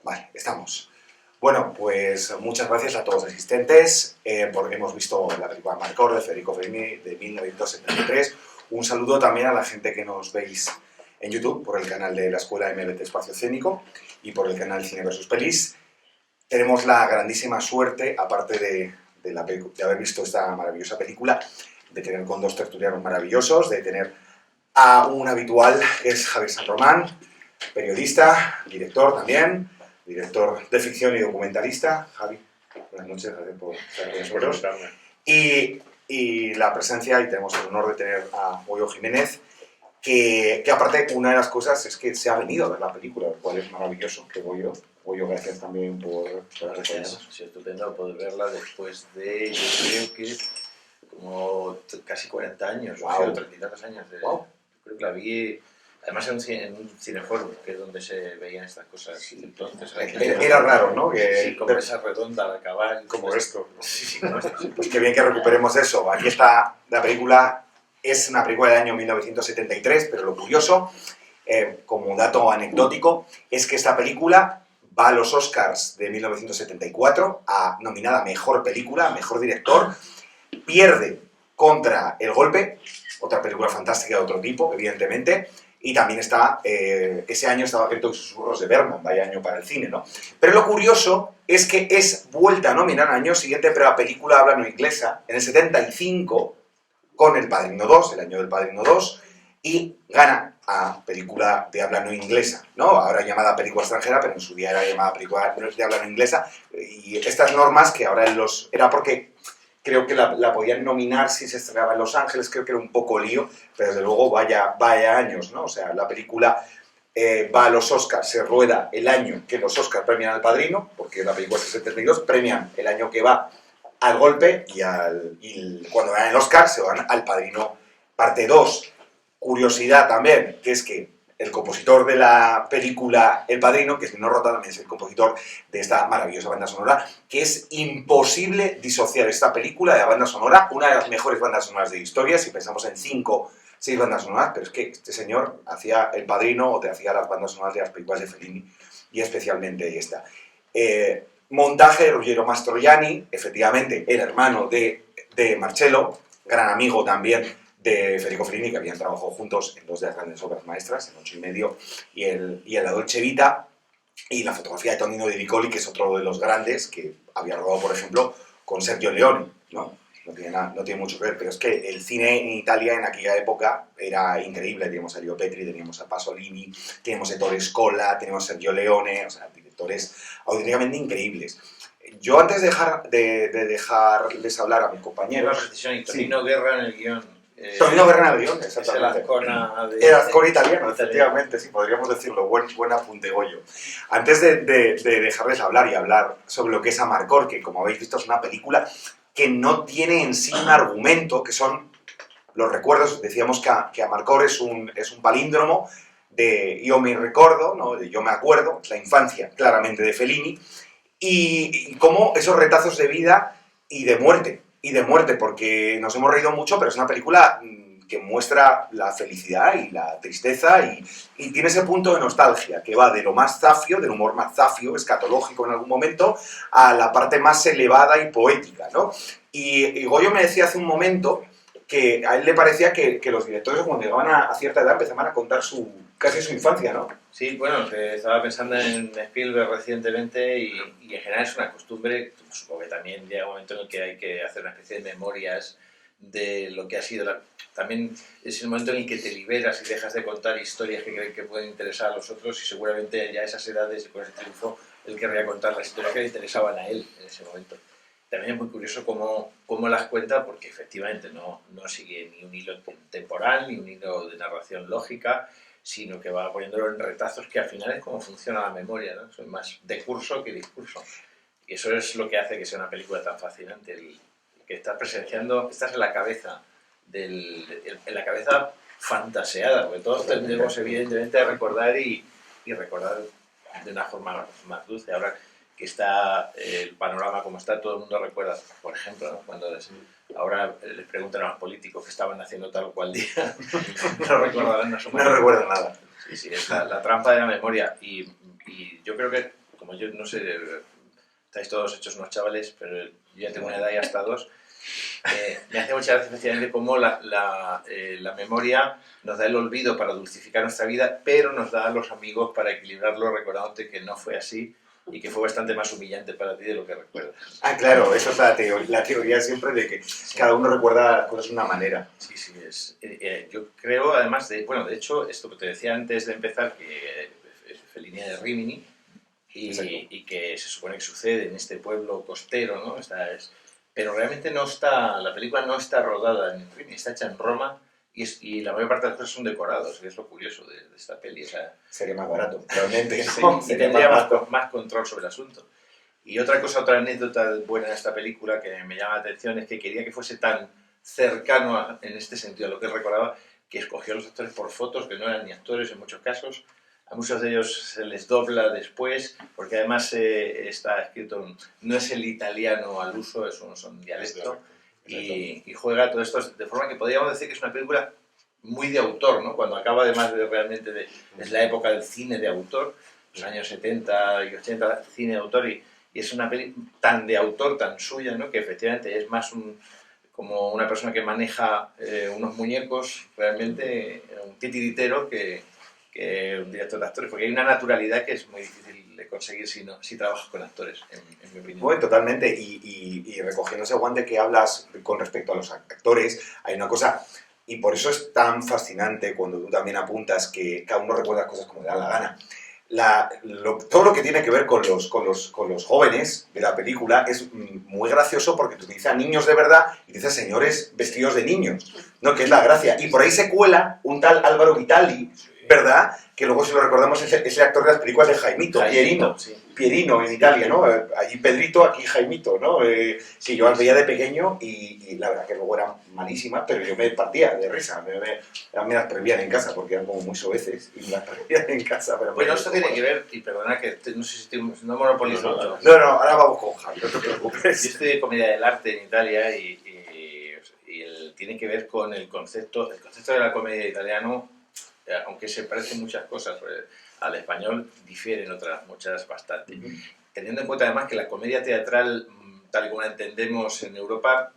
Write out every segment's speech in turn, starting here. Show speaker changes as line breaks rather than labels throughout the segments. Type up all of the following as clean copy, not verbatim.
Vale, estamos. Bueno, pues muchas gracias a todos los asistentes porque hemos visto la película Marcor de Federico Fellini de 1973. Un saludo también a la gente que nos veis en YouTube por el canal de la Escuela MBT Espacio Escénico y por el canal Cine vs. Pelis. Tenemos la grandísima suerte, aparte de haber visto esta maravillosa película, de tener con dos tertulianos maravillosos, de tener a un habitual que es Javier San Román, periodista, director también, director de ficción y documentalista. Javi, buenas noches, gracias por estar con nosotros. Y la presencia, y tenemos el honor de tener a Goyo Jiménez, que aparte una de las cosas es que se ha venido a ver la película, lo cual es maravilloso, que Goyo, gracias también por
acompañarnos. Sí, estupendo poder verla después de, yo creo que como casi 40 años,
wow.
O 30 y tantos años. Wow. Creo que la vi, además en un cineforum, que es donde se veían estas cosas. Entonces,
era raro, ¿no?
Sí, como esa redonda al acabar.
Como esto. ¿No?
Sí, como esto. Sí.
Pues qué bien que recuperemos eso. Aquí está la película. Es una película del año 1973, pero lo curioso, como dato anecdótico, es que esta película va a los Oscars de 1974, nominada a Mejor Película, Mejor Director, pierde contra El Golpe, otra película fantástica de otro tipo, evidentemente, y también está, ese año estaba Grito y susurros de Bergman, vaya año para el cine, ¿no? Pero lo curioso es que es vuelta a nominar al año siguiente, pero la película habla no inglesa, en el 75, con El Padrino 2, el año del Padrino 2, y gana a película de habla no inglesa, ¿no? Ahora llamada película extranjera, pero en su día era llamada película de habla no inglesa, y estas normas que ahora era porque creo que la podían nominar si se estrenaba en Los Ángeles, creo que era un poco lío, pero desde luego vaya años, ¿no? O sea, la película va a los Oscars, se rueda el año que los Oscars premian al Padrino, porque la película es 72, premian el año que va al Golpe y cuando ganan el Oscar se van al Padrino parte 2. Curiosidad también, que es que el compositor de la película El Padrino, que es Nino Rota, también es el compositor de esta maravillosa banda sonora, que es imposible disociar esta película de la banda sonora, una de las mejores bandas sonoras de la historia, si pensamos en 5, 6 bandas sonoras, pero es que este señor hacía El Padrino o te hacía las bandas sonoras de las películas de Fellini, y especialmente esta. Montaje de Ruggero Mastroianni, efectivamente el hermano de Marcello, gran amigo también de Federico Fellini, que habían trabajado juntos en dos de las grandes obras maestras, en 8 y medio y La Dolce Vita, y la fotografía de Tonino Di Riccoli, que es otro de los grandes, que había rodado, por ejemplo, con Sergio Leone, ¿no? No tiene mucho que ver, pero es que el cine en Italia en aquella época era increíble. Teníamos a Leo Petri, teníamos a Pasolini, teníamos a Ettore Scola, teníamos a Sergio Leone, o sea, directores auténticamente increíbles. Yo antes de dejarles hablar a mis compañeros...
Una precisión, y Tonino Guerra en el guión.
Tonino Guerra en el guión, exactamente.
Es el Azcona
El Azcona italiano, efectivamente, sí, podríamos decirlo. Buen apunte, Goyo. Antes de dejarles hablar y hablar sobre lo que es Amarcord, que como habéis visto es una película que no tiene en sí un argumento, que son los recuerdos. Decíamos que Amarcord es un palíndromo de yo me recuerdo, ¿no? De yo me acuerdo, es la infancia claramente de Fellini, y cómo esos retazos de vida y de muerte, porque nos hemos reído mucho, pero es una película que muestra la felicidad y la tristeza y tiene ese punto de nostalgia que va de lo más zafio, del humor más zafio, escatológico en algún momento, a la parte más elevada y poética, ¿no? Y Goyo me decía hace un momento que a él le parecía que los directores cuando llegaban a cierta edad empezaban a contar casi su infancia, ¿no?
Sí, bueno, estaba pensando en Spielberg recientemente y en general es una costumbre, supongo que también llega un momento en el que hay que hacer una especie de memorias de lo que ha sido también es el momento en el que te liberas y dejas de contar historias que creen que pueden interesar a los otros y seguramente ya a esas edades y con ese triunfo él querría contar las historias que le interesaban a él en ese momento. También es muy curioso cómo las cuenta porque efectivamente no sigue ni un hilo temporal ni un hilo de narración lógica, sino que va poniéndolo en retazos que al final es como funciona la memoria, ¿no? Son más de curso que discurso. Y eso es lo que hace que sea una película tan fascinante, que estás presenciando, estás en la cabeza, en la cabeza fantaseada, porque todos tendremos evidentemente a recordar y recordar de una forma más dulce. Ahora que está el panorama como está, todo el mundo recuerda, por ejemplo, ¿no? Cuando ahora les preguntan a los políticos que estaban haciendo tal o cual día, no recordarán
no recuerdan nada.
Sí, es la trampa de la memoria y yo creo que como yo, no sé, estáis todos hechos unos chavales, pero yo ya tengo una edad y hasta dos, me hace mucha gracia especialmente cómo la memoria nos da el olvido para dulcificar nuestra vida, pero nos da a los amigos para equilibrarlo, recordándote que no fue así y que fue bastante más humillante para ti de lo que recuerdas.
Ah, claro, eso es la teoría siempre de que cada uno recuerda las cosas de una manera.
Sí, sí, yo creo, además, de hecho, esto que te decía antes de empezar, que es Fellini de Rimini, y que se supone que sucede en este pueblo costero, ¿no? Pero realmente la película no está rodada en Rimini, está hecha en Roma, y la mayor parte de las cosas son decorados, que es lo curioso de esta peli. O sea,
Sería más barato, realmente.
sí,
¿No?
y
Sería
tendría
más barato.
más control sobre el asunto. Y otra anécdota buena de esta película que me llama la atención es que quería que fuese tan cercano en este sentido a lo que él recordaba, que escogió a los actores por fotos, que no eran ni actores en muchos casos. A muchos de ellos se les dobla después, porque además está escrito, no es el italiano al uso, es un dialecto, y juega todo esto de forma que podríamos decir que es una película muy de autor, ¿no? Cuando acaba además es la época del cine de autor, los años 70 y 80, cine de autor, y es una peli tan de autor, tan suya, ¿no? Que efectivamente es más como una persona que maneja unos muñecos, realmente un titiritero que un director de actores, porque hay una naturalidad que es muy difícil de conseguir si trabajas con actores, en mi opinión.
Bueno, totalmente. Y recogiendo ese guante que hablas con respecto a los actores, hay una cosa, y por eso es tan fascinante cuando tú también apuntas que cada uno recuerda cosas como le da la gana. Todo lo que tiene que ver con los jóvenes de la película es muy gracioso porque tú dices a niños de verdad y dices a señores vestidos de niños, ¿no? Que es la gracia. Y por ahí se cuela un tal Álvaro Vitali, ¿verdad? Que luego, si lo recordamos, es el actor de las películas de Jaimito, Pierino.
Sí.
Pierino en Italia, ¿no? Allí Pedrito, aquí Jaimito, ¿no? Sí, yo las veía de pequeño y la verdad que luego eran malísimas, pero yo me partía de risa. Me las prohibían en casa porque eran como muy soeces y me las prohibían en casa. Pero
bueno, esto tiene que ver, y perdona que no sé si no monopolizo mucho.
No, ahora vamos con Javi, no te preocupes.
Yo estudié comedia del arte en Italia y tiene que ver con el concepto de la comedia italiano, aunque se parecen muchas cosas al español, difieren otras muchas bastante. Teniendo en cuenta además que la comedia teatral, tal y como la entendemos en Europa,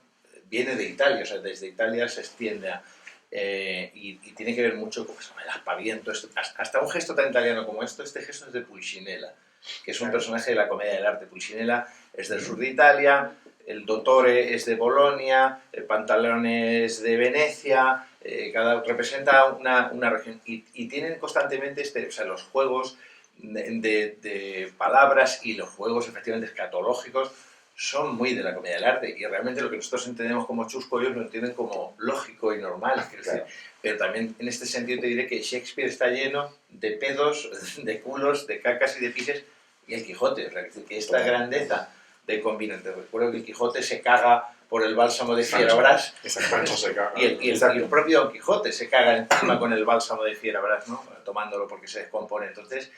viene de Italia, o sea, desde Italia se extiende y tiene que ver mucho con el aspaviento, hasta un gesto tan italiano como este gesto es de Pulcinella, que es un personaje de la comedia del arte. Pulcinella es del sur de Italia, el Dottore es de Bolonia, el Pantalone es de Venecia, representa una región y tienen constantemente los juegos de palabras y los juegos efectivamente escatológicos son muy de la comedia del arte y realmente lo que nosotros entendemos como chusco ellos lo entienden como lógico y normal, claro. Pero también en este sentido te diré que Shakespeare está lleno de pedos, de culos, de cacas y de pises, y el Quijote, o sea, que esta grandeza de combinante. Recuerdo que el Quijote se caga por el bálsamo de Fierabras, y el propio Don Quijote se caga encima con el bálsamo de Fierabras, ¿no? Tomándolo porque se descompone. Entonces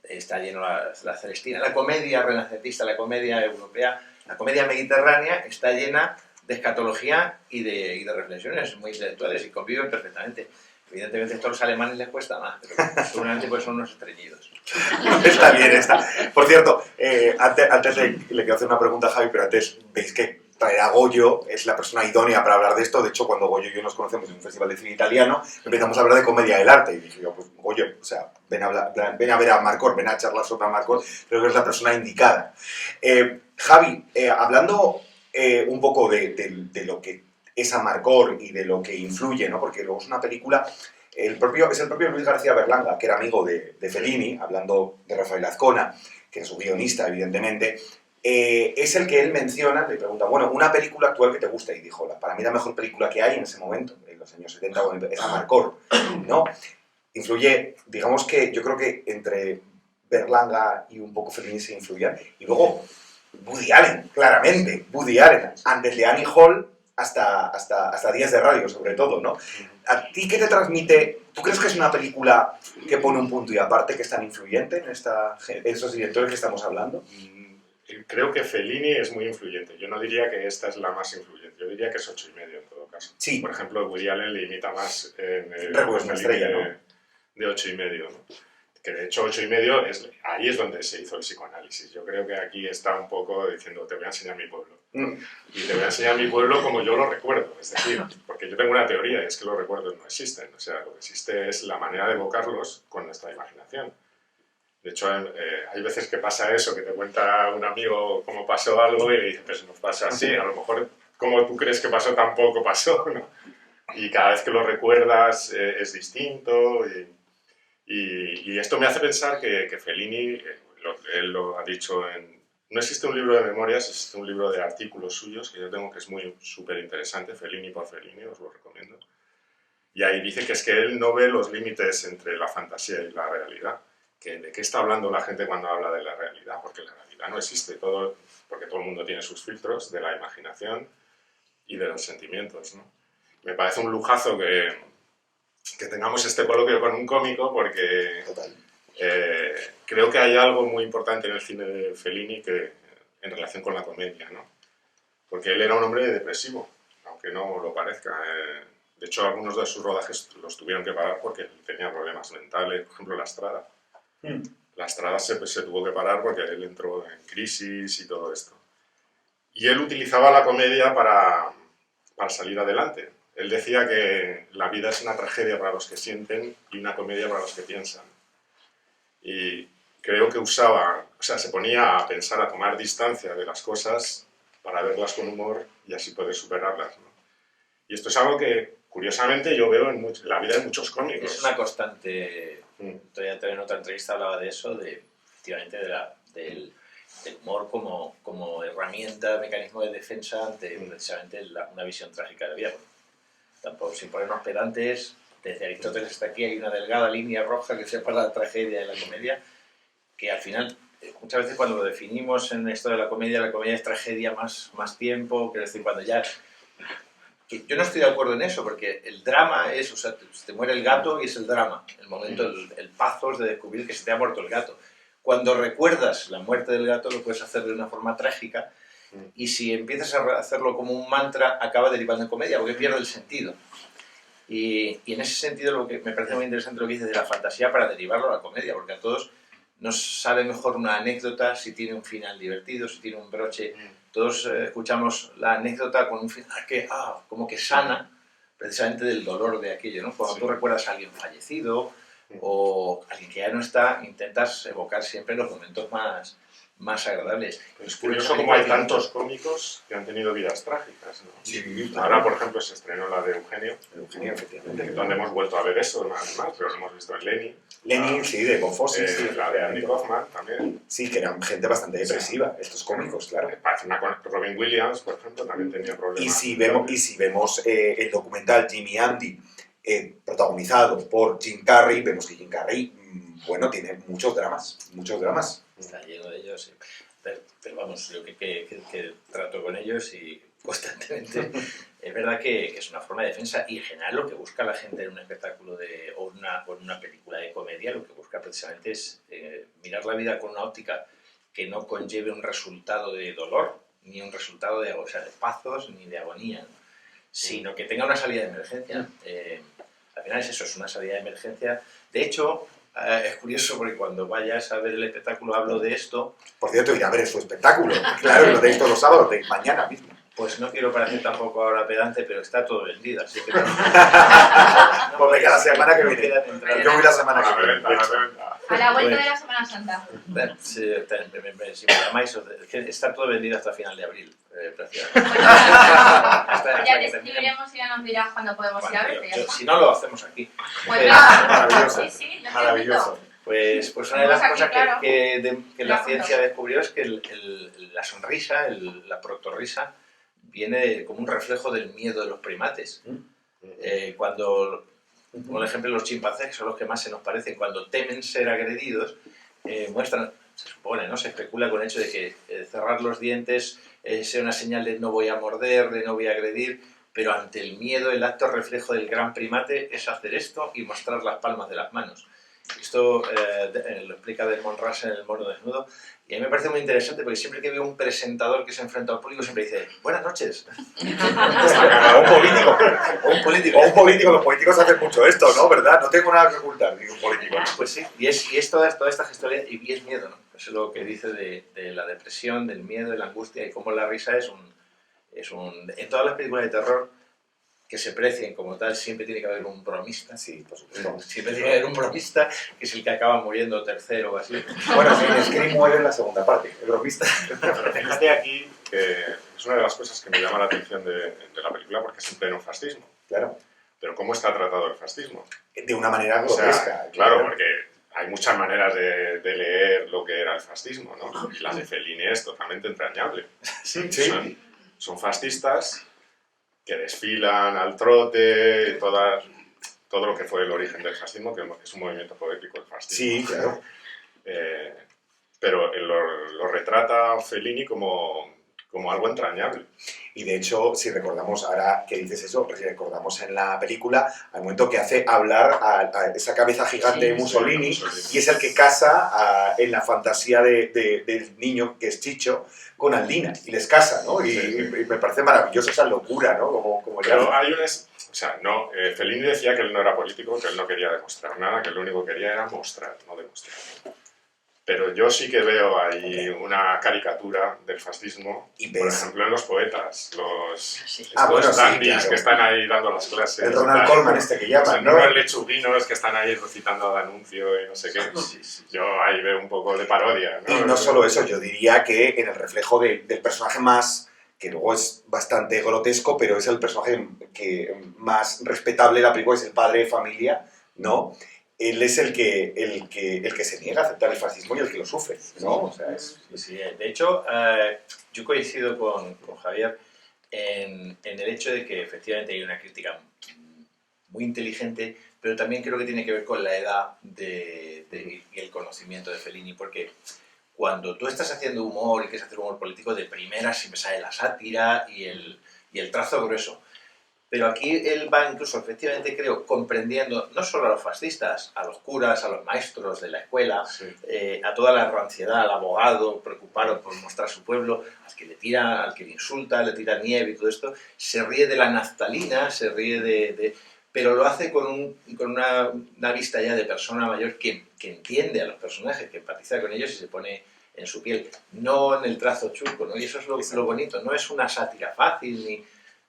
está lleno la Celestina. La comedia renacentista, la comedia europea, la comedia mediterránea está llena de escatología y de reflexiones muy intelectuales y conviven perfectamente. Evidentemente esto a los alemanes les cuesta más, pero seguramente pues son unos estreñidos.
Está bien, está. Por cierto, antes le quiero hacer una pregunta a Javi, pero antes veis que traer a Goyo es la persona idónea para hablar de esto. De hecho, cuando Goyo y yo nos conocemos en un festival de cine italiano, empezamos a hablar de comedia del arte. Y dije yo, pues Goyo, o sea, ven a ver a Marcor, ven a charlar sobre Marcor, creo que es la persona indicada. Javi, hablando un poco de lo que es Amarcord y de lo que influye, ¿no? Porque luego es una película... es el propio Luis García Berlanga, que era amigo de Fellini, hablando de Rafael Azcona, que es su guionista, evidentemente, es el que él menciona, le pregunta, bueno, una película actual que te gusta, y dijo, para mí la mejor película que hay en ese momento, en los años 70, es Amarcord, ¿no? Influye, digamos que yo creo que entre Berlanga y un poco Fellini se influían, y luego Woody Allen, claramente, Woody Allen, antes de Annie Hall, hasta Días de Radio, sobre todo, ¿no? ¿A ti qué te transmite? ¿Tú crees que es una película que pone un punto y aparte, que es tan influyente en esos directores que estamos hablando?
Creo que Fellini es muy influyente. Yo no diría que esta es la más influyente. Yo diría que es 8,5 en todo caso.
Sí.
Por ejemplo, Woody Allen le imita más en el
Recuerdo una estrella, ¿no?
de 8,5, ¿no? que de hecho 8,5 ahí es donde se hizo el psicoanálisis. Yo creo que aquí está un poco diciendo, te voy a enseñar mi pueblo. Y te voy a enseñar mi pueblo como yo lo recuerdo. Es decir, porque yo tengo una teoría, y es que los recuerdos no existen. O sea, lo que existe es la manera de evocarlos con nuestra imaginación. De hecho, hay veces que pasa eso, que te cuenta un amigo cómo pasó algo y le dices, pues nos pasa así. A lo mejor como tú crees que pasó, tampoco pasó, ¿no? Y cada vez que lo recuerdas es distinto. Y esto me hace pensar que Fellini, él lo ha dicho no existe un libro de memorias, existe un libro de artículos suyos que yo tengo que es muy súper interesante, Fellini por Fellini, os lo recomiendo. Y ahí dice que es que él no ve los límites entre la fantasía y la realidad. ¿De qué está hablando la gente cuando habla de la realidad? Porque la realidad no existe, porque todo el mundo tiene sus filtros de la imaginación y de los sentimientos, ¿no? Me parece un lujazo que tengamos este coloquio con un cómico porque creo que hay algo muy importante en el cine de Fellini en relación con la comedia, ¿no? Porque él era un hombre depresivo, aunque no lo parezca. De hecho, algunos de sus rodajes los tuvieron que parar porque tenía problemas mentales, por ejemplo, La Strada. La Strada se tuvo que parar porque él entró en crisis y todo esto. Y él utilizaba la comedia para salir adelante. Él decía que la vida es una tragedia para los que sienten y una comedia para los que piensan. Y creo que se ponía a pensar, a tomar distancia de las cosas para verlas con humor y así poder superarlas, ¿no? Y esto es algo que, curiosamente, yo veo en la vida de muchos cómicos.
Es una constante. Todavía en otra entrevista hablaba de eso, efectivamente del humor como herramienta, mecanismo de defensa ante precisamente una visión trágica de la vida. Bueno, tampoco, sin ponernos pedantes, desde Aristóteles hasta aquí hay una delgada línea roja que separa la tragedia de la comedia, que al final, muchas veces cuando lo definimos en esto de la comedia es tragedia más tiempo, quiero decir, cuando ya... Yo no estoy de acuerdo en eso, porque el drama es, o sea, te muere el gato y es el drama, el momento, el pathos de descubrir que se te ha muerto el gato. Cuando recuerdas la muerte del gato lo puedes hacer de una forma trágica y si empiezas a hacerlo como un mantra acaba derivando en comedia porque pierde el sentido. Y en ese sentido lo que me parece muy interesante lo que dices de la fantasía para derivarlo a la comedia, porque a todos nos sabe mejor una anécdota si tiene un final divertido, si tiene un broche. Todos escuchamos la anécdota con un final que como que sana precisamente del dolor de aquello, ¿no? Cuando tú recuerdas a alguien fallecido o alguien que ya no está, intentas evocar siempre los momentos más agradables.
Es curioso cómo hay tantos cómicos que han tenido vidas trágicas, ¿no?
Sí,
ahora, por ejemplo, se estrenó la de Eugenio.
Eugenio, efectivamente.
Donde hemos vuelto a ver eso, nada más, pero lo hemos visto en Lenin.
Lenin, sí, de Von Fosse, sí.
La de Andy Kaufman también.
Sí, que eran gente bastante depresiva, estos cómicos, claro.
Robin Williams, por ejemplo, también tenía problemas.
Y si vemos el documental Jimmy Andy, protagonizado por Jim Carrey, vemos que Jim Carrey, bueno, tiene muchos dramas.
Está lleno de ellos, sí. Pero vamos, yo que trato con ellos y constantemente, es verdad que es una forma de defensa y en general lo que busca la gente en un espectáculo o en una película de comedia, lo que busca precisamente es mirar la vida con una óptica que no conlleve un resultado de dolor, ni un resultado de pathos, ni de agonía, ¿no? Sino que tenga una salida de emergencia. Al final es eso, es una salida de emergencia. De hecho, es curioso porque cuando vayas a ver el espectáculo hablo de esto.
Por cierto, iré a ver su espectáculo. Claro, lo tenéis todos los sábados, de mañana mismo.
Pues no quiero parecer tampoco ahora pedante, pero está todo vendido, así que...
Pues venga, la semana que viene. Yo voy la semana que viene.
A la vuelta de la Semana Santa.
Si me llamáis, está todo vendido hasta final de abril, prácticamente.
Ya te escribiremos y ya nos dirás cuándo podemos ir a verte.
Si no, lo hacemos aquí.
Pues nada,
Maravilloso.
sí,
Maravilloso.
Pues una de las cosas que la ciencia descubrió es que la sonrisa, la proctorrisa, viene como un reflejo del miedo de los primates. Cuando, por ejemplo, los chimpancés, que son los que más se nos parecen, cuando temen ser agredidos, muestran, se supone, ¿no? Se especula con el hecho de que cerrar los dientes sea una señal de no voy a morder, de no voy a agredir, pero ante el miedo, el acto reflejo del gran primate es hacer esto y mostrar las palmas de las manos. Esto lo explica Desmond Russell en El mono desnudo, y a mí me parece muy interesante porque siempre que veo un presentador que se enfrenta al público siempre dice buenas noches.
O un político.
O un político.
O un político, los políticos hacen mucho esto, ¿no? ¿Verdad? No tengo nada que ocultar, digo un político.
Pues sí, y es toda esta gestualidad, y es miedo, ¿no? Eso es lo que dice de la depresión, del miedo, de la angustia, y cómo la risa es un... En todas las películas de terror que se precien como tal, siempre tiene que haber un bromista.
Sí, por supuesto.
Siempre tiene que haber un bromista, que es el que acaba muriendo tercero o así.
Bueno, sí, Scream muere en la segunda parte, el bromista.
Pero fíjate aquí que es una de las cosas que me llama la atención de la película porque es en pleno fascismo.
Claro.
Pero ¿cómo está tratado el fascismo?
De una manera
O sea,
grotesca.
claro, porque hay muchas maneras de leer lo que era el fascismo, ¿no? Y la de Fellini es totalmente entrañable.
Sí.
Son fascistas que desfilan al trote, todo lo que fue el origen del fascismo, que es un movimiento poético el fascismo.
Sí, claro.
Pero lo retrata Fellini como algo entrañable.
Y de hecho, si recordamos, ahora que dices eso, recordamos en la película al momento que hace hablar a esa cabeza gigante de Mussolini, y es el que casa en la fantasía del niño, que es Chicho, con Aldina, y les casa, ¿no? Y me parece maravilloso esa locura, ¿no? Como
Pero hay o sea, no, Fellini decía que él no era político, que él no quería demostrar nada, que lo único que quería era mostrar, no demostrar. Pero yo sí que veo ahí una caricatura del fascismo,
Y
por
ves-
ejemplo, en los poetas, los
bueno, sí,
dandies
claro.
que están ahí dando las clases.
El Ronald Colman este que llaman, ¿no?
Los lechuguinos que están ahí recitando D'Annunzio y no sé qué. Yo ahí veo un poco de parodia, ¿no?
Y no solo eso, yo diría que en el reflejo del personaje más, que luego es bastante grotesco, pero es el personaje más respetable de la película, es el padre de familia, ¿no? Él es el que se niega a aceptar el fascismo y el que lo sufre, ¿no? O sea,
Sí. De hecho, yo coincido con Javier en el hecho de que efectivamente hay una crítica muy inteligente, pero también creo que tiene que ver con la edad y el conocimiento de Fellini, porque cuando tú estás haciendo humor y quieres hacer humor político, de primera siempre sale la sátira y el trazo grueso. Pero aquí él va incluso, efectivamente, creo, comprendiendo no solo a los fascistas, a los curas, a los maestros de la escuela, a toda la ranciedad, al abogado preocupado por mostrar su pueblo, al que le insulta, le tira nieve y todo esto, se ríe de la naftalina, se ríe pero lo hace con una vista ya de persona mayor que entiende a los personajes, que empatiza con ellos y se pone en su piel, no en el trazo chusco, ¿no? Y eso es lo bonito, no es una sátira fácil,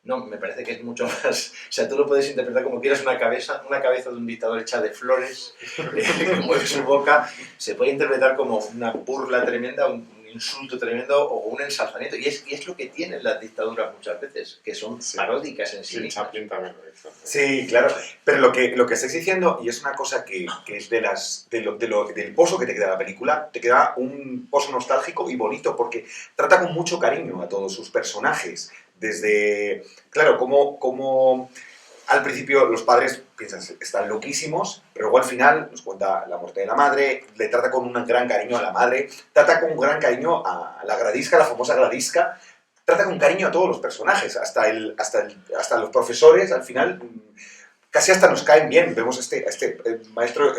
no, me parece que es mucho más... O sea, tú lo puedes interpretar como quieras, una cabeza de un dictador hecha de flores, que mueve su boca, se puede interpretar como una burla tremenda, un insulto tremendo o un ensalzamiento. Y es lo que tienen las dictaduras muchas veces, que son paródicas en sí mismas.
Chaplin también lo hizo.
sí, claro. Pero lo que estáis diciendo, y es una cosa que es del pozo que te queda la película, te queda un pozo nostálgico y bonito, porque trata con mucho cariño a todos sus personajes. Desde, claro, como al principio los padres piensan, están loquísimos, pero luego al final nos cuenta la muerte de la madre, le trata con un gran cariño a la madre, trata con un gran cariño a la Gradisca, la famosa Gradisca, trata con cariño a todos los personajes, hasta los profesores, al final, casi hasta nos caen bien. Vemos este maestro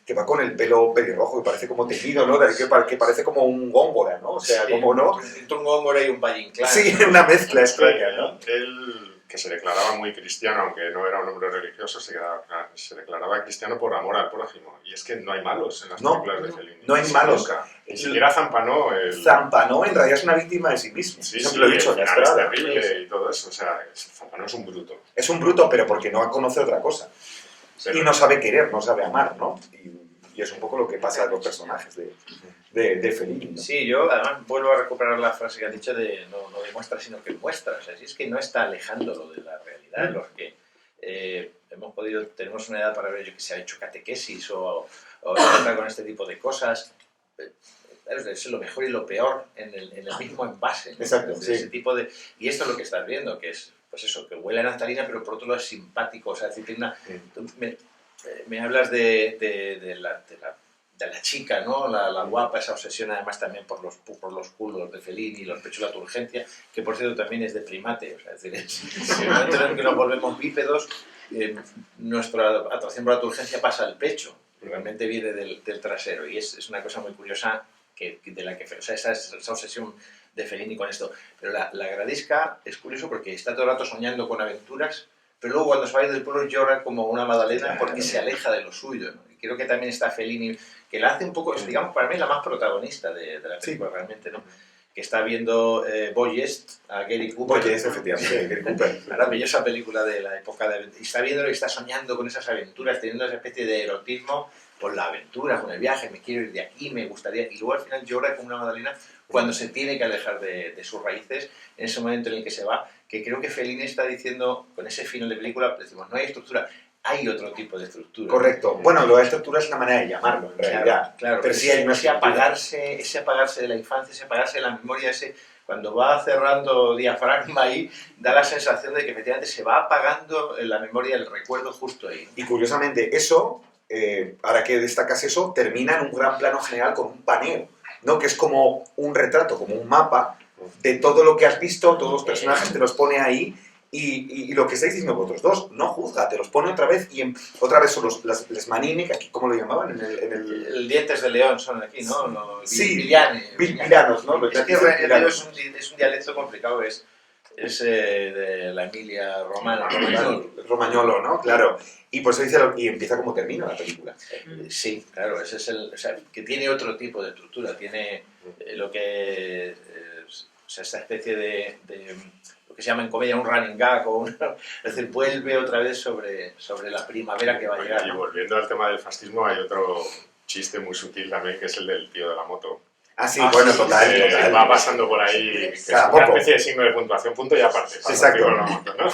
que va con el pelo pelirrojo y parece como tejido, ¿no? Que parece como un góngora, ¿no? O sea,
Sí,
como no...
Entre un góngora y un Valle Inclán.
Sí, una mezcla extraña, ¿no?
Él, que se declaraba muy cristiano, aunque no era un hombre religioso, se declaraba cristiano por amor al prójimo. Y es que no hay malos en las películas de Fellini.
No hay malos.
Nunca. Ni siquiera Zampanó.
Zampanó en realidad es una víctima de sí mismo.
Sí,
Siempre lo he dicho,
el final es terrible y todo eso. O sea, Zampanó es un bruto.
Es un bruto, pero porque no conoce otra cosa.
Pero,
Y no sabe querer, no sabe amar, ¿no? Y es un poco lo que pasa a los personajes de Fellini, ¿no?
Sí, yo además vuelvo a recuperar la frase que has dicho de no demuestra, sino que muestra. O sea, si es que no está alejándolo de la realidad, los que tenemos una edad para ver, yo que se ha hecho catequesis o trata con este tipo de cosas. Es lo mejor y lo peor en el mismo envase, ¿no?
Exacto,
De
sí.
ese tipo de... Y esto es lo que estás viendo, que es, pues eso, que huele a naftalina, pero por otro lado es simpático. O sea, es decir, tú me hablas de la chica, ¿no? La guapa, esa obsesión además también por los culos de Fellini y los pechos de la turgencia, que por cierto también es de primate. O sea, es decir, en el momento en que nos volvemos bípedos, nuestra atracción por la turgencia pasa al pecho. realmente viene del trasero, y es una cosa muy curiosa de la que, o sea, esa obsesión de Fellini con esto. Pero la Gradisca es curioso porque está todo el rato soñando con aventuras, pero luego cuando se va del pueblo llora como una Magdalena porque se aleja de lo suyo, ¿no? Y creo que también está Fellini, que la hace un poco, digamos, para mí es la más protagonista de la película, realmente, ¿no? Que está viendo Boyest, a Gary Cooper.
Boyest, efectivamente, Gary Cooper.
Maravillosa película de la época y está viéndolo y está soñando con esas aventuras, teniendo esa especie de erotismo con la aventura, con el viaje, me quiero ir de aquí, me gustaría... Y luego al final llora como una Magdalena cuando se tiene que alejar de sus raíces, en ese momento en el que se va, que creo que Fellini está diciendo, con ese final de película, decimos, no hay estructura, hay otro tipo de estructura.
Correcto. Bueno, lo de estructura es una manera de llamarlo, en realidad.
Claro,
pero sí hay una
ese apagarse de la infancia, ese apagarse de la memoria, cuando va cerrando diafragma ahí, da la sensación de que efectivamente se va apagando la memoria, el recuerdo justo ahí.
Y curiosamente, eso, ahora que destacas eso, termina en un gran plano general con un paneo, ¿no? Que es como un retrato, como un mapa de todo lo que has visto, todos los personajes te los pone ahí. Y lo que estáis diciendo vosotros dos, no juzga, te los pone otra vez y otra vez son les manini, que aquí, ¿cómo lo llamaban?
El dientes de león son aquí, ¿no?
Sí,
Villanes,
¿no?
Es que es un dialecto complicado, es de la Emilia Romana,
Romagnolo, ¿no? Claro. Y por eso dice, y empieza como termina la película.
Sí, claro, ese es o sea, que tiene otro tipo de estructura, tiene lo que... o sea, esta especie de lo que se llama en comedia un running gag, es decir, vuelve otra vez sobre la primavera que va a llegar, ¿no?
Y volviendo al tema del fascismo, hay otro chiste muy sutil también, que es el del tío de la moto.
Ah, sí, bueno, total.
Va pasando por ahí, que es una especie de signo de puntuación, punto y aparte.
Exacto.
La moto, ¿no?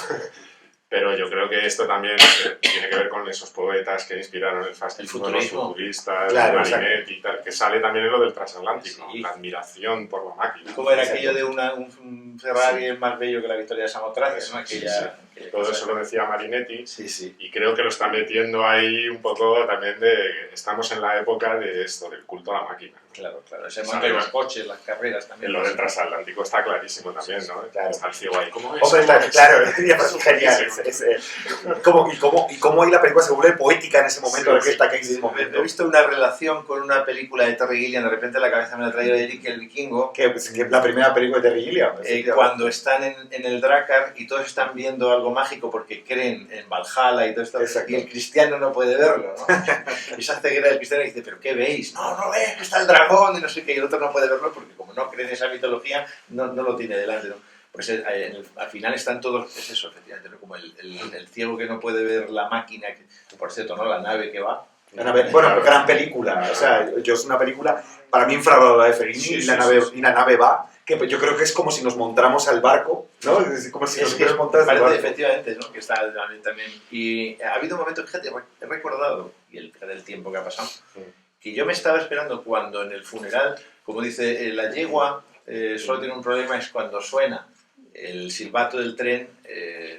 Pero yo creo que esto también tiene que ver con esos poetas que inspiraron el fascismo, los futuristas,
claro,
Marinetti y tal, que sale también en lo del transatlántico,
sí.
la admiración por la máquina.
¿Cómo era aquello de un Ferrari más bello que la Victoria de Samotracia, ¿no?
Todo eso lo decía Marinetti,
sí.
Y creo que lo está metiendo ahí un poco también de... Estamos en la época de esto, del culto a la máquina.
Claro, ese momento de los coches, las carreras también.
Lo del transatlántico está clarísimo también, ¿no?
Claro.
Está el ciego ahí. ¿Cómo es?
Hombre, claro, es genial. Y cómo ahí la película se vuelve poética en ese momento, de que está aquí en ese momento.
He visto una relación con una película de Terry Gilliam, de repente la cabeza me la ha traído Eric el Vikingo.
Que la primera película de Terry Gilliam.
Cuando están en el Drakkar y todos están viendo algo mágico porque creen en Valhalla y todo esto,
exacto.
Y el cristiano no puede verlo, ¿no? Esa ceguera del cristiano dice, ¿pero qué veis? No ves, que está el dragón y no sé qué, y el otro no puede verlo porque como no cree en esa mitología, no lo tiene delante, ¿no? Pues al final están todos, es eso, efectivamente, ¿no? Como el ciego que no puede ver la máquina, por cierto, ¿no? La nave que va.
Bueno, gran película. O sea, es una película para mí infravalorada de Fellini, y la nave va, que yo creo que es como si nos montáramos al barco, ¿no? Es como si nos quieres montar al barco.
Efectivamente, ¿no? Que está también. Y ha habido un momento, fíjate, he recordado, y el tiempo que ha pasado, que yo me estaba esperando cuando en el funeral, como dice, la yegua solo tiene un problema, es cuando suena el silbato del tren,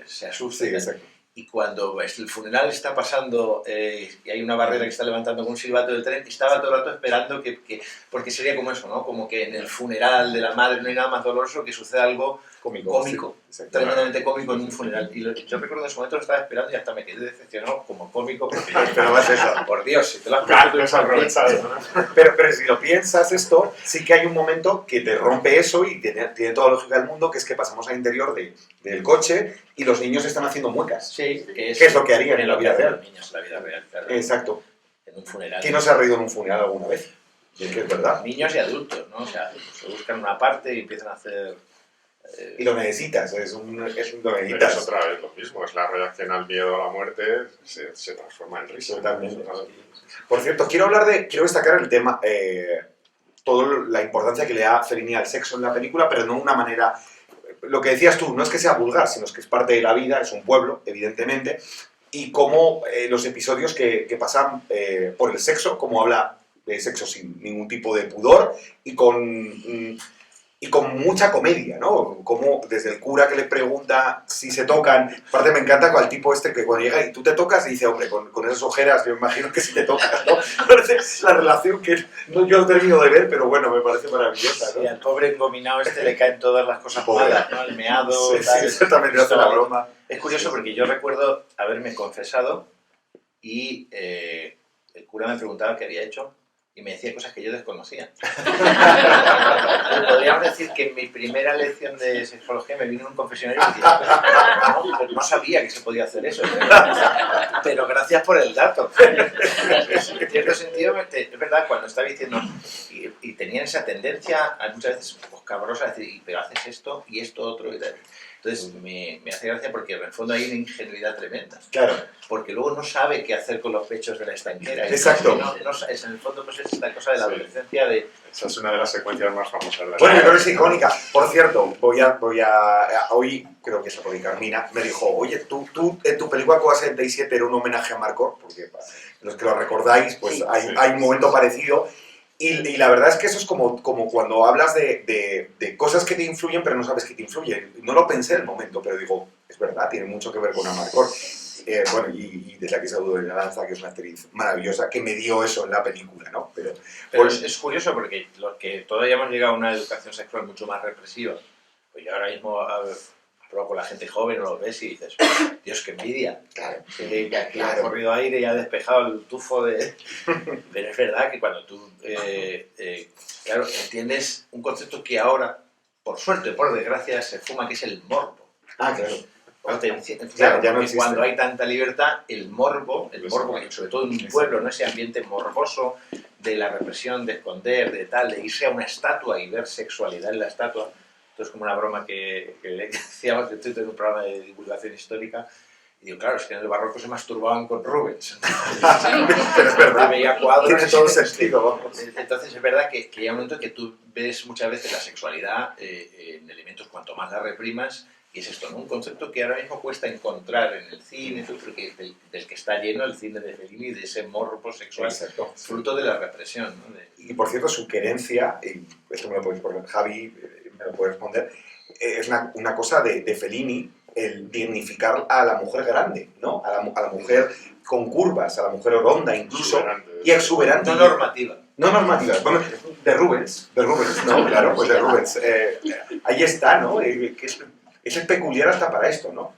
se asusta.
Sí, exacto.
Y cuando el funeral está pasando y hay una barrera que está levantando con un silbato del tren, estaba todo el rato esperando porque sería como eso, ¿no? Como que en el funeral de la madre no hay nada más doloroso que suceda algo cómico, sí, tremendamente cómico en un funeral. Y yo recuerdo en ese momento lo estaba esperando y hasta me quedé decepcionado como cómico porque
pero más eso.
Por Dios, si te lo has
aprovechado, ¿no? pero si lo piensas esto, sí que hay un momento que te rompe eso y tiene toda la lógica del mundo, que es que pasamos al interior del coche y los niños están haciendo muecas.
Sí,
¿Qué es lo que harían en la vida real?
Los niños en la vida real, claro.
Exacto.
En un funeral.
¿Quién no se ha reído en un funeral alguna vez? Y es que es verdad.
Niños y adultos, ¿no? O sea, se buscan una parte y empiezan a hacer...
Y lo necesitas, lo necesitas.
Es otra vez lo mismo, es la reacción al miedo a la muerte, se transforma en risa.
Totalmente. Por cierto, quiero destacar el tema, toda la importancia que le da Fellini al sexo en la película, pero no de una manera... Lo que decías tú, no es que sea vulgar, sino que es parte de la vida, es un pueblo, evidentemente, y cómo los episodios que pasan por el sexo, como habla de sexo sin ningún tipo de pudor y con mucha comedia, ¿no? Como desde el cura que le pregunta si se tocan, aparte me encanta con el tipo este que cuando llega y tú te tocas y dice, hombre, con esas ojeras yo imagino que si te tocas, ¿no? Parece la relación que no yo termino de ver, pero bueno, me parece maravillosa, ¿no?
Y al pobre engominado le caen todas las cosas malas, ¿no? El meado,
sí, exactamente, hace la broma.
Es curioso porque yo recuerdo haberme confesado y el cura me preguntaba qué había hecho y me decía cosas que yo desconocía. Podríamos decir que en mi primera lección de sexología me vino un confesionario y decía, no sabía que se podía hacer eso, pero gracias por el dato. En cierto sentido, es verdad, cuando estaba diciendo, y tenían esa tendencia, muchas veces cabrosa, a decir, pero haces esto y esto otro y tal. Entonces me hace gracia porque en el fondo hay una ingenuidad tremenda.
Claro.
Porque luego no sabe qué hacer con los pechos de la estanquera.
Exacto.
Es en el fondo pues es esta cosa de la adolescencia de...
Esa es una de las secuencias más famosas de la
Bueno, yo creo que es icónica. Por cierto, hoy creo que es porque Carmina me dijo, oye, tú en tu película Cuba 77 era un homenaje a Marcor, porque los que lo recordáis, pues
Sí,
hay un momento parecido. Y la verdad es que eso es como cuando hablas de cosas que te influyen, pero no sabes que te influyen. No lo pensé en el momento, pero digo, es verdad, tiene mucho que ver con Amarcord. Bueno, y desde aquí saludo de la Lanza, que es una actriz maravillosa, que me dio eso en la película, ¿no? Pero
es curioso porque los que todavía hemos llegado a una educación sexual mucho más represiva, pues yo ahora mismo hablo con la gente joven, o lo ves y dices, Dios, qué envidia.
claro,
Que aquí ha corrido aire y ha despejado el tufo de... Pero es verdad que cuando tú, claro, entiendes un concepto que ahora, por suerte o por desgracia, se fuma, que es el morbo.
claro.
Claro,
ya no
porque
existe.
cuando hay tanta libertad, el morbo, sobre todo en un pueblo, ¿no? Ese ambiente morboso de la represión, de esconder, de tal, de irse a una estatua y ver sexualidad en la estatua. Esto es como una broma que decíamos, que estoy en un programa de divulgación histórica, y digo, claro, es que en el barroco se masturbaban con Rubens.
Pero es verdad,
veía cuadros.
tiene todo sentido, vamos.
Entonces es verdad que hay un momento en que tú ves muchas veces la sexualidad en elementos cuanto más la reprimas, y es esto, ¿no? Un concepto que ahora mismo cuesta encontrar en el cine, porque del que está lleno el cine de Fellini, de ese morbo sexual,
Exacto.
fruto de la represión, ¿no?
Y por cierto, su querencia, y esto me lo podéis poner, Javi, me lo puede responder, es una cosa de Fellini, el dignificar a la mujer grande, ¿no? A la mujer con curvas, a la mujer oronda incluso, y exuberante.
No normativa.
No normativa, bueno, de Rubens, ¿no? Claro, pues de Rubens. Ahí está, ¿no? Que es peculiar hasta para esto, ¿no?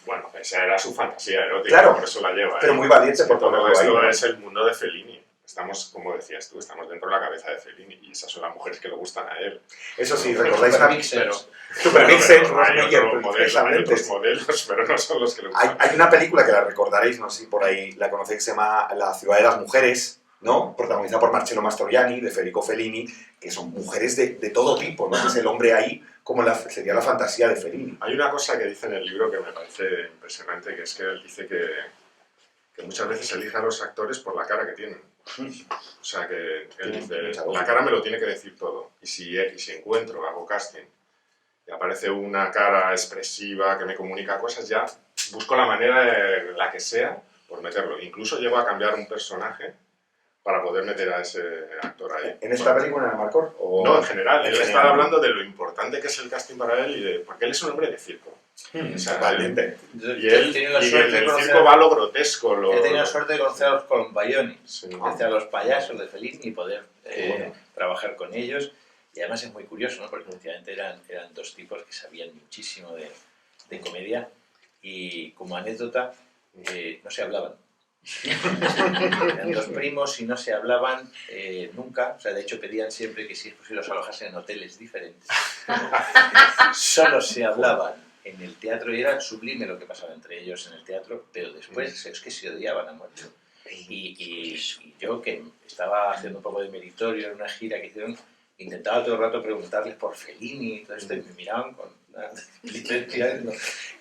Bueno, esa era su fantasía erótica,
Claro,
por eso la lleva.
pero muy valiente por
todo
ponerlo
esto
ahí, ¿no?
es el mundo de Fellini. Estamos, como decías tú, estamos dentro de la cabeza de Fellini y esas son las mujeres que le gustan a él.
Eso sí, recordáis a
Mixers.
Supermixer,
hay otros modelos, pero no son los que le gustan.
Hay una película que la recordaréis, no sé si por ahí la conocéis, que se llama La ciudad de las mujeres, ¿no? Protagonizada por Marcello Mastroianni, de Federico Fellini, que son mujeres de todo tipo, ¿no? Que es el hombre ahí, como sería la fantasía de Fellini.
Hay una cosa que dice en el libro que me parece impresionante, que es que él dice que muchas veces elige a los actores por la cara que tienen. O sea, que él dice, la cara me lo tiene que decir todo. Y si encuentro, hago casting, y aparece una cara expresiva que me comunica cosas, ya busco la manera de la que sea por meterlo. Incluso llego a cambiar un personaje para poder meter a ese actor ahí.
¿En esta película, en Amarcord?
No, en general. Él está hablando de lo importante que es el casting para él, porque él es un hombre de circo. O sea,
Totalmente.
Y él, en el circo va lo grotesco.
He tenido la suerte de conocer a los Colombayoni,
Sí.
a los payasos de Fellini y poder
bueno.
trabajar con ellos. Y además es muy curioso, ¿no? Porque efectivamente eran dos tipos que sabían muchísimo de comedia y como anécdota no se hablaban. Eran dos primos y no se hablaban nunca. O sea, de hecho pedían siempre que si es posible los alojasen en hoteles diferentes. Solo se hablaban en el teatro y era sublime lo que pasaba entre ellos en el teatro, pero después es que se odiaban a muerte. Y yo, que estaba haciendo un poco de meritorio en una gira que hicieron, intentaba todo el rato preguntarles por Fellini y todo esto, y me miraban con una licencia, ¿no?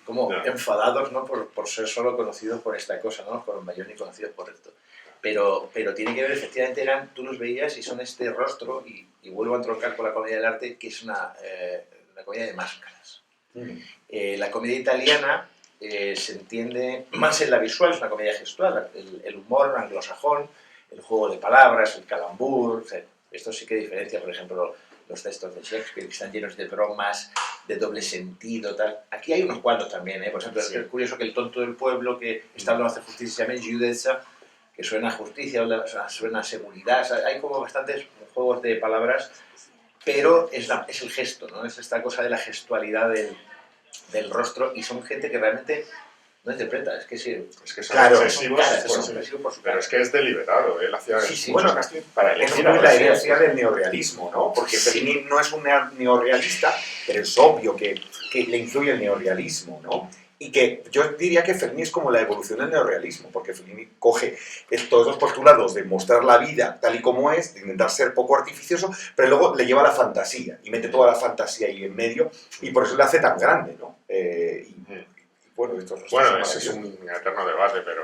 Como enfadados, ¿no? por ser solo conocidos por esta cosa, ¿no? Los Colombayoni conocidos por esto. Pero tiene que ver, efectivamente, tú los veías y son este rostro, y vuelvo a entroncar con la comedia del arte, que es una comedia de máscaras. La comedia italiana se entiende más en la visual, es una comedia gestual, el humor anglosajón, el juego de palabras, el calambur, o sea, esto sí que diferencia, por ejemplo, los textos de Shakespeare, que están llenos de bromas, de doble sentido, tal. Aquí hay unos cuantos también, ¿eh? Por ejemplo, sí. Es curioso que el tonto del pueblo que está hablando hace justicia se llame Giudezza, que suena a justicia, suena a seguridad, o sea, hay como bastantes juegos de palabras, pero es el gesto, ¿no? Es esta cosa de la gestualidad del rostro, y son gente que realmente no interpreta, es que sí.
Es que son
Claro,
obsesivos,
Son
pues,
obsesivos por su
pero
cara.
es que es deliberado. Él hacía
Sí, sí,
muchos
bueno,
castings para
Es
elegir
muy
a
la
los
herencia del neorrealismo, ¿no? Porque
Sí.
Fellini no es un neorrealista, pero es obvio que le influye el neorrealismo, ¿no? Y que yo diría que Fellini es como la evolución del neorrealismo, porque Fellini coge todos los postulados de mostrar la vida tal y como es, de intentar ser poco artificioso, pero luego le lleva a la fantasía y mete toda la fantasía ahí en medio y por eso le hace tan grande, ¿no? Bueno, estos
Bueno, ese es un eterno debate, pero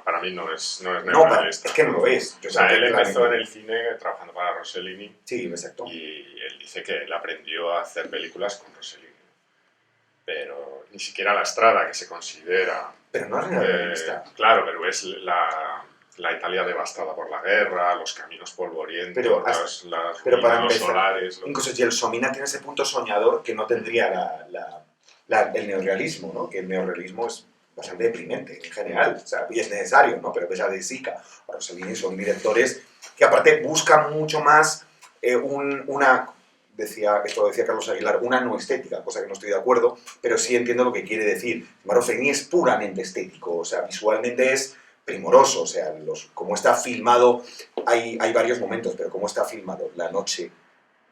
para mí no es
No,
neorrealista.
es que no lo es.
O sea, él empezó en
claramente.
el cine trabajando para Rossellini
Sí, exacto.
y él dice que él aprendió a hacer películas con Rossellini. Pero ni siquiera La Strada, que se considera...
Pero no es neorrealista.
Claro, pero es la Italia devastada por la guerra, los caminos polvorientos,
Pero
pero
para
los
empezar,
solares...
Incluso Gelsomina tiene ese punto soñador que no tendría el neorrealismo, ¿no? Que el neorrealismo es bastante deprimente en general, o sea, y es necesario, ¿no? Pero ves a De Sica, a Rossellini, son directores que aparte buscan mucho más esto lo decía Carlos Aguilar, una no estética, cosa que no estoy de acuerdo, pero sí entiendo lo que quiere decir. Fellini es puramente estético, o sea, visualmente es primoroso, o sea, como está filmado, hay varios momentos, pero como está filmado la noche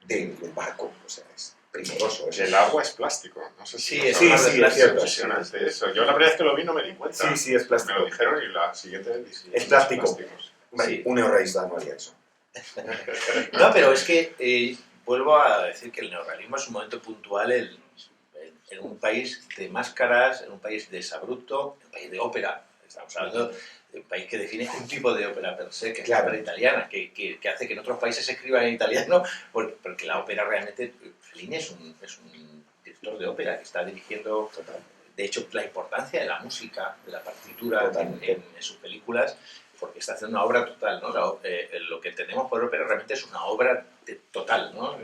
del barco, o sea, es primoroso.
Y el agua es plástico, no sé si...
Sí,
es cierto.
Impresionante eso. Yo la primera vez que lo vi no me di cuenta.
Sí, es plástico.
Me lo dijeron y la siguiente vez dije,
Es plástico.
Sí.
Un neorrealista no haría eso.
No, pero es que vuelvo a decir que el neorrealismo es un momento puntual en un país de máscaras, en un país de exabrupto, en un país de ópera. Estamos hablando de un país que define un tipo de ópera per se, que es la ópera italiana, que hace que en otros países se escriba en italiano, porque la ópera realmente... Fellini es un director de ópera que está dirigiendo... De hecho, la importancia de la música, de la partitura en sus películas, porque está haciendo una obra total, ¿no? Lo que entendemos por ópera realmente es una obra total, ¿no?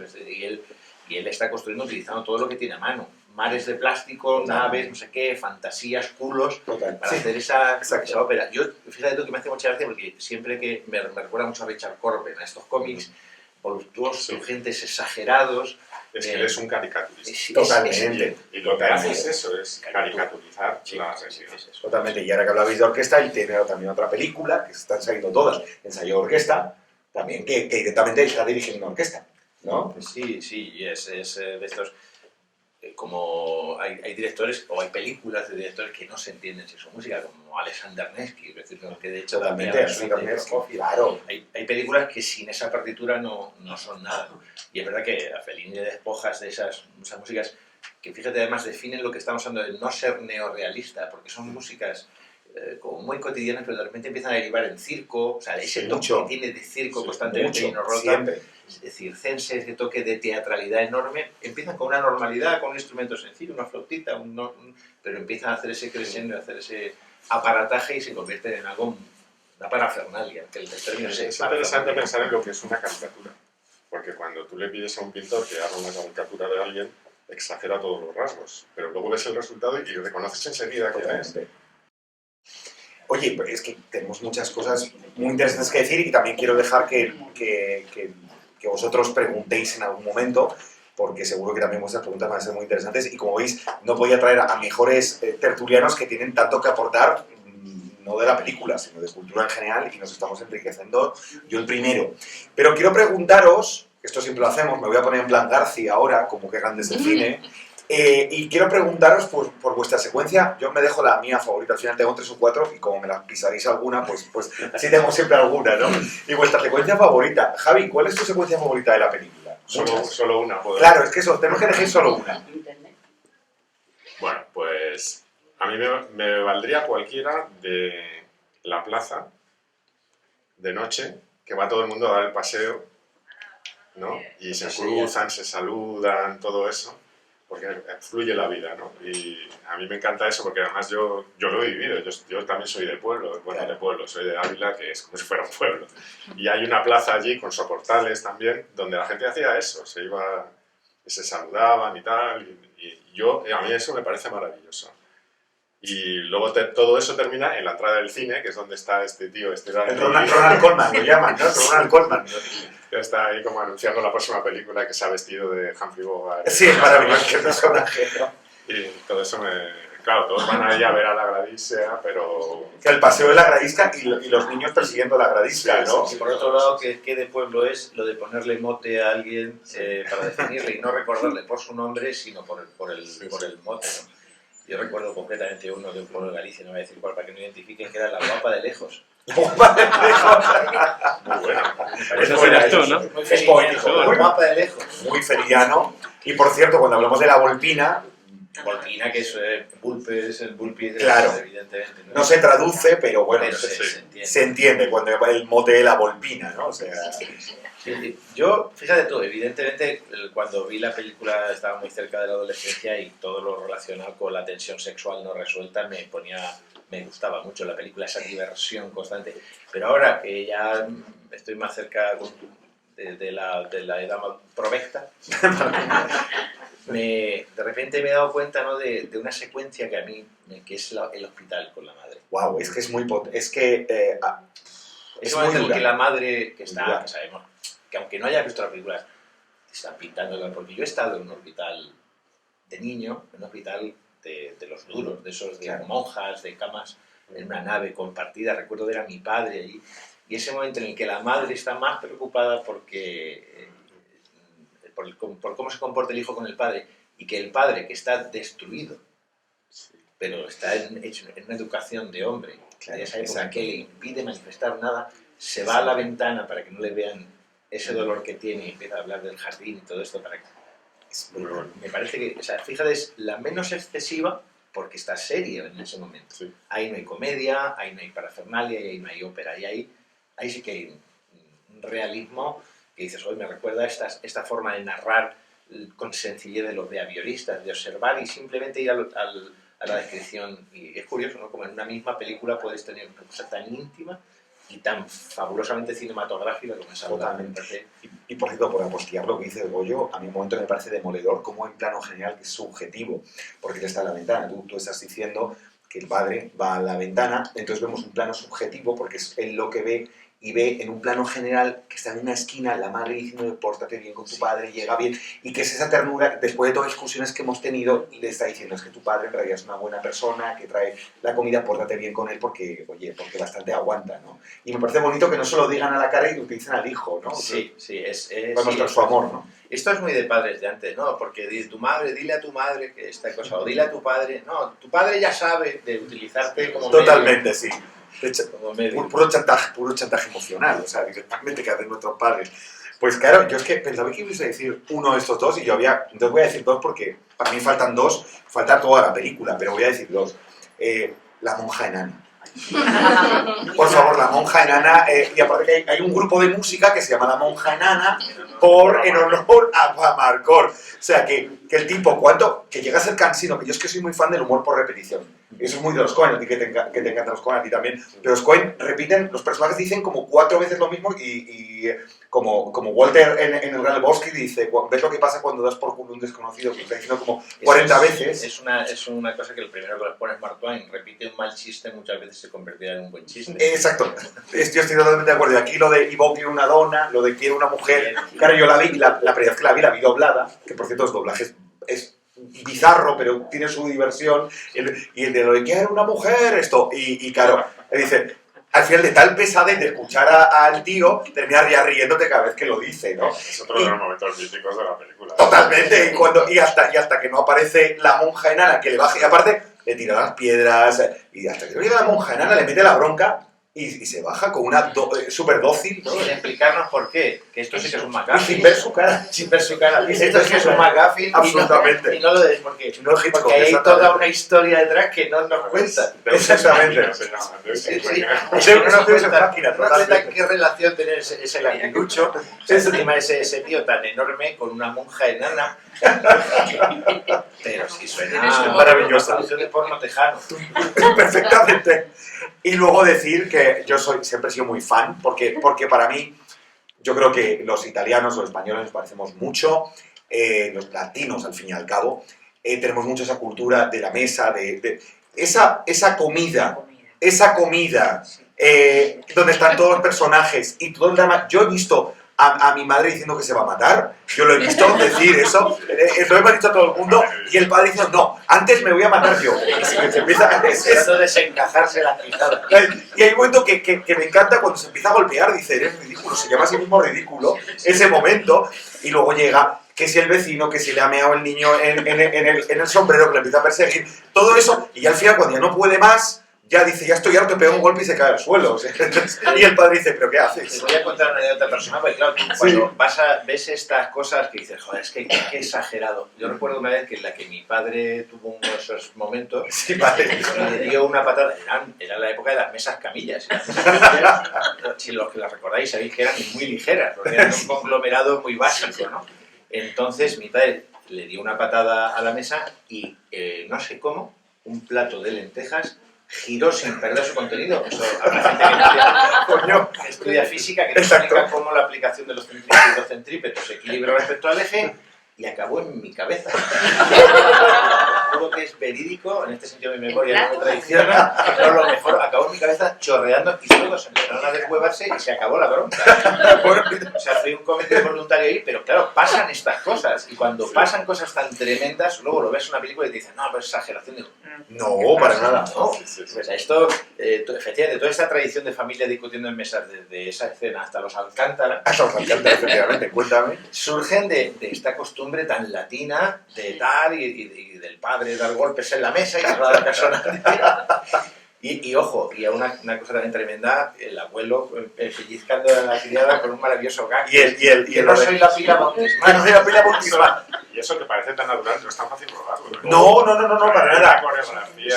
Y él está construyendo utilizando todo lo que tiene a mano. Mares de plástico, naves, no sé qué, fantasías, culos, para hacer esa ópera. Yo, fíjate tú que me hace mucha gracia porque siempre que me recuerda mucho a Richard Corben, a estos cómics voluptuosos, urgentes, exagerados.
Es que él es un caricaturista.
Totalmente.
Y lo que hace es eso, es caricaturizar la realidad.
Totalmente. Y ahora que hablabais de orquesta, y tiene también otra película, que están saliendo todas, Ensayo de Orquesta, también que directamente está dirigiendo una orquesta, ¿no?
Sí, y es de estos... Como hay directores o hay películas de directores que no se entienden si son música, como Alexander Nevsky, es decir, que de hecho también
claro.
Hay películas que sin esa partitura no son nada. Y es verdad que a Fellini le despojas de esas músicas que, fíjate, además definen lo que estamos hablando de no ser neorrealista, porque son músicas como muy cotidianas, pero de repente empiezan a derivar en circo, o sea, ese toque que tiene de circo constantemente y nos rota, es decir, circense, ese toque de teatralidad enorme, empiezan con una normalidad, con un instrumento sencillo, una flautita, pero empiezan a hacer ese crescendo, a hacer ese aparataje y se convierten en algo, una parafernalia, que el término
es interesante pensar en lo que es una caricatura, porque cuando tú le pides a un pintor que haga una caricatura de alguien, exagera todos los rasgos, pero luego ves el resultado y reconoces enseguida quién es.
Oye, es que tenemos muchas cosas muy interesantes que decir y también quiero dejar que vosotros preguntéis en algún momento, porque seguro que también vuestras preguntas van a ser muy interesantes y como veis, no voy a traer a mejores tertulianos que tienen tanto que aportar, no de la película, sino de cultura en general, y nos estamos enriqueciendo, yo el primero. Pero quiero preguntaros, esto siempre lo hacemos, me voy a poner en plan García ahora, como que grandes del cine, y quiero preguntaros por vuestra secuencia. Yo me dejo la mía favorita, al final tengo 3 o 4 y como me la pisaréis alguna, pues así tengo siempre alguna, ¿no? Y vuestra secuencia favorita. Javi, ¿cuál es tu secuencia favorita de la película?
Solo una, ¿puedo?
Claro, es que eso, tenemos que elegir solo una.
Bueno, pues a mí me valdría cualquiera de la plaza, de noche, que va todo el mundo a dar el paseo, ¿no? Y se cruzan, se saludan, todo eso. Porque fluye la vida, ¿no? Y a mí me encanta eso porque además yo lo he vivido, yo también soy de pueblo, soy de Ávila, que es como si fuera un pueblo. Y hay una plaza allí con soportales también, donde la gente hacía eso, se iba, se saludaban y tal, a mí eso me parece maravilloso. Y luego todo eso termina en la entrada del cine, que es donde está este tío,
Ronald Colman, lo llaman, ¿no? Ronald Colman.
Que está ahí como anunciando la próxima película que se ha vestido de Humphrey Bogart.
Sí, es maravilloso, qué personaje, ¿no?
Y todo eso Claro, todos van ahí a ver a la Gradisca, pero...
Que el paseo de la Gradisca y los niños persiguiendo la Gradisca, ¿no?
Y por otro lado, que de pueblo es lo de ponerle mote a alguien para definirle y no recordarle por su nombre, sino por el mote, ¿no? Yo recuerdo concretamente uno de un pueblo de Galicia, no voy a decir cuál para que no identifiquen, que era la guapa de lejos.
Muy bueno.
Es buena,
tú, ¿no?
Muy
Es poético,
la
muy,
guapa de lejos.
muy feriano. Y por cierto, cuando hablamos de la Volpina,
Volpina, que es el Bulpi,
Claro.
evidentemente.
no se traduce, pero bueno,
Pero
se,
se entiende.
se entiende cuando el mote de la Volpina, ¿no? O sea,
Sí, yo, fíjate tú, evidentemente cuando vi la película estaba muy cerca de la adolescencia y todo lo relacionado con la tensión sexual no resuelta me gustaba mucho la película, esa diversión constante. Pero ahora que ya estoy más cerca de la edad provecta, de repente me he dado cuenta, ¿no? de una secuencia que a mí, que es el hospital con la madre.
wow, es que es muy es que
Ese
es
momento
muy
en el que
dura.
la madre, que
Dura.
está, que sabemos, que aunque no haya visto la película, está pintándola, porque yo he estado en un hospital de niño, en un hospital de los duros, de esos de
Claro.
monjas, de camas, en una nave compartida, recuerdo ver a mi padre allí, y ese momento en el que la madre está más preocupada por cómo se comporta el hijo con el padre, y que el padre, que está destruido, pero está hecho en una educación de hombre,
Claro,
de esa época
exacto.
que le impide manifestar nada, se va a la ventana para que no le vean ese dolor que tiene y empieza a hablar del jardín y todo esto para que...
Es muy bueno.
Me parece que, o sea, fíjate, es la menos excesiva porque está seria en ese momento.
Sí.
Ahí no hay comedia, ahí no hay parafernalia, ahí no hay ópera, y ahí sí que hay un realismo que dices, hoy me recuerda esta forma de narrar con sencillez de los behavioristas, de observar y simplemente ir a la descripción. Y es curioso, ¿no? Como en una misma película puedes tener una cosa tan íntima y tan fabulosamente cinematográfica como esa.
Totalmente. Y por cierto, por apostillar lo que dice Goyo, a mí un momento me parece demoledor como en plano general que es subjetivo, porque él está en la ventana, tú estás diciendo que el padre va a la ventana, entonces vemos un plano subjetivo porque es él lo que ve y ve en un plano general que está en una esquina la madre diciendo pórtate bien con tu padre, llega bien, y que es esa ternura, después de todas las discusiones que hemos tenido, le está diciendo es que tu padre en realidad es una buena persona, que trae la comida, pórtate bien con él porque, oye, porque bastante aguanta, ¿no? Y me parece bonito que no se lo digan a la cara y lo utilicen al hijo, ¿no?
Sí, sí,
Para mostrar su amor, ¿no?
Esto es muy de padres de antes, ¿no? Porque dile a tu madre que esta cosa, o dile a tu padre, no, tu padre ya sabe de utilizarte como
Totalmente, sí. De hecho,
medio, como medio.
puro chantaje emocional, o sea, directamente que hacen nuestros padres. Pues claro, yo es que pensaba que ibas a decir uno de estos dos y yo entonces voy a decir dos porque para mí faltan dos, falta toda la película, pero voy a decir dos. La monja enana. Por favor, la monja enana, y aparte que hay un grupo de música que se llama La Monja Enana en honor a Amarcord. O sea, que el tipo, que llega a ser cansino, que yo es que soy muy fan del humor por repetición. Eso es muy de los Coen, a ti que te encantan los Coen, a ti también. Pero los Coen repiten, los personajes dicen como 4 veces lo mismo y como Walter en el Gran Lebowski dice, ¿ves lo que pasa cuando das por culo un desconocido? Que está diciendo como 40 veces.
Es una cosa que el primero que les pone es Mark Twain, repite un mal chiste, muchas veces se convertirá en un buen chiste.
Exacto, yo estoy totalmente de acuerdo. Y aquí lo de Ivonne quiere una dona, lo de quiere una mujer. Claro, yo la vi, la primera vez que la vi doblada, que por cierto el doblaje es bizarro, pero tiene su diversión. Y el de lo de quiere una mujer, esto. Y claro, le dice, al final de tal pesadez de escuchar al tío, terminas ya riéndote cada vez que lo dice, ¿no?
Es otro de los momentos míticos de la película.
Totalmente, y hasta que no aparece la monja enana que le baja, y aparte le tira las piedras, y hasta que no llega la monja enana le mete la bronca y se baja con una súper dócil, ¿no?
Sin explicarnos por qué, que esto sí que es un McGuffin.
Sin ver su cara.
Sin ver su cara.
Sin
Esto
ver
sí que
su
es un
cara.
McGuffin
Absolutamente.
y no lo des porque
Hitchcock,
hay
exactamente.
toda una historia detrás que no nos cuenta.
Exactamente.
Se llama.
Sí, sí.
Sí,
No nos cuenta.
máquina,
No cuenta
totalmente.
qué relación tener ese languilucho, encima ese tío tan enorme con una monja enana. Pero sí suena
maravillosa.
una producción de porno tejano.
Perfectamente. Y luego decir que yo siempre he sido muy fan, porque para mí, yo creo que los italianos o españoles nos parecemos mucho, los latinos al fin y al cabo, tenemos mucho esa cultura de la mesa, de esa comida, donde están todos los personajes y todo el drama. Yo he visto a mi madre diciendo que se va a matar. Yo lo he visto decir eso, lo hemos dicho a todo el mundo, y el padre dice, no, antes me voy a matar yo. Y se empieza,
Tratando de desencajarse las pisadas.
y hay un momento que me encanta cuando se empieza a golpear, dice, eres ridículo, se llama a sí mismo ridículo, ese momento, y luego llega, que si el vecino, que si le ha meado el niño en el sombrero, que le empieza a perseguir, todo eso, y al final cuando ya no puede más, ya dice, ya estoy harto, pega un golpe y se cae al suelo. Y el padre dice, ¿pero qué haces?
Te voy a contar una anécdota personal, porque claro, tú cuando ves estas cosas que dices, joder, es que qué exagerado. Yo recuerdo una vez que en la que mi padre tuvo uno de esos momentos,
Sí, vale.
le dio una patada, era la época de las mesas camillas. Y las mesas camillas, si los que las recordáis, sabéis que eran muy ligeras, porque eran un conglomerado muy básico, ¿no? Entonces mi padre le dio una patada a la mesa y no sé cómo, un plato de lentejas giró sin perder su contenido. Eso, habrá gente que estudia física, que te explica cómo la aplicación de los centrípetos se equilibra respecto al eje, y acabó en mi cabeza. Juro que es verídico, en este sentido mi memoria no me traiciona, pero lo mejor, acabó en mi cabeza chorreando y todos empezaron a deshuevarse y se acabó la bronca. O sea, fui un comentario voluntario ahí, pero claro, pasan estas cosas, y cuando pasan cosas tan tremendas, luego lo ves en una película y te dicen, no, pero es exageración. Digo,
no, para nada.
No, pues esto, efectivamente, toda esta tradición de familia discutiendo en mesas, desde esa escena hasta los Alcántara,
Hasta los Alcántara, efectivamente, cuéntame.
surgen de esta costumbre tan latina de tal y del padre dar golpes en la mesa y salvar a la persona. Y ojo, y a una cosa también tremenda, el abuelo pellizcando a la criada con un maravilloso gag.
Y
no soy la pila bautismal.
No soy la pila bautismal.
Y eso que parece tan natural, no es tan fácil rodarlo.
No, para nada.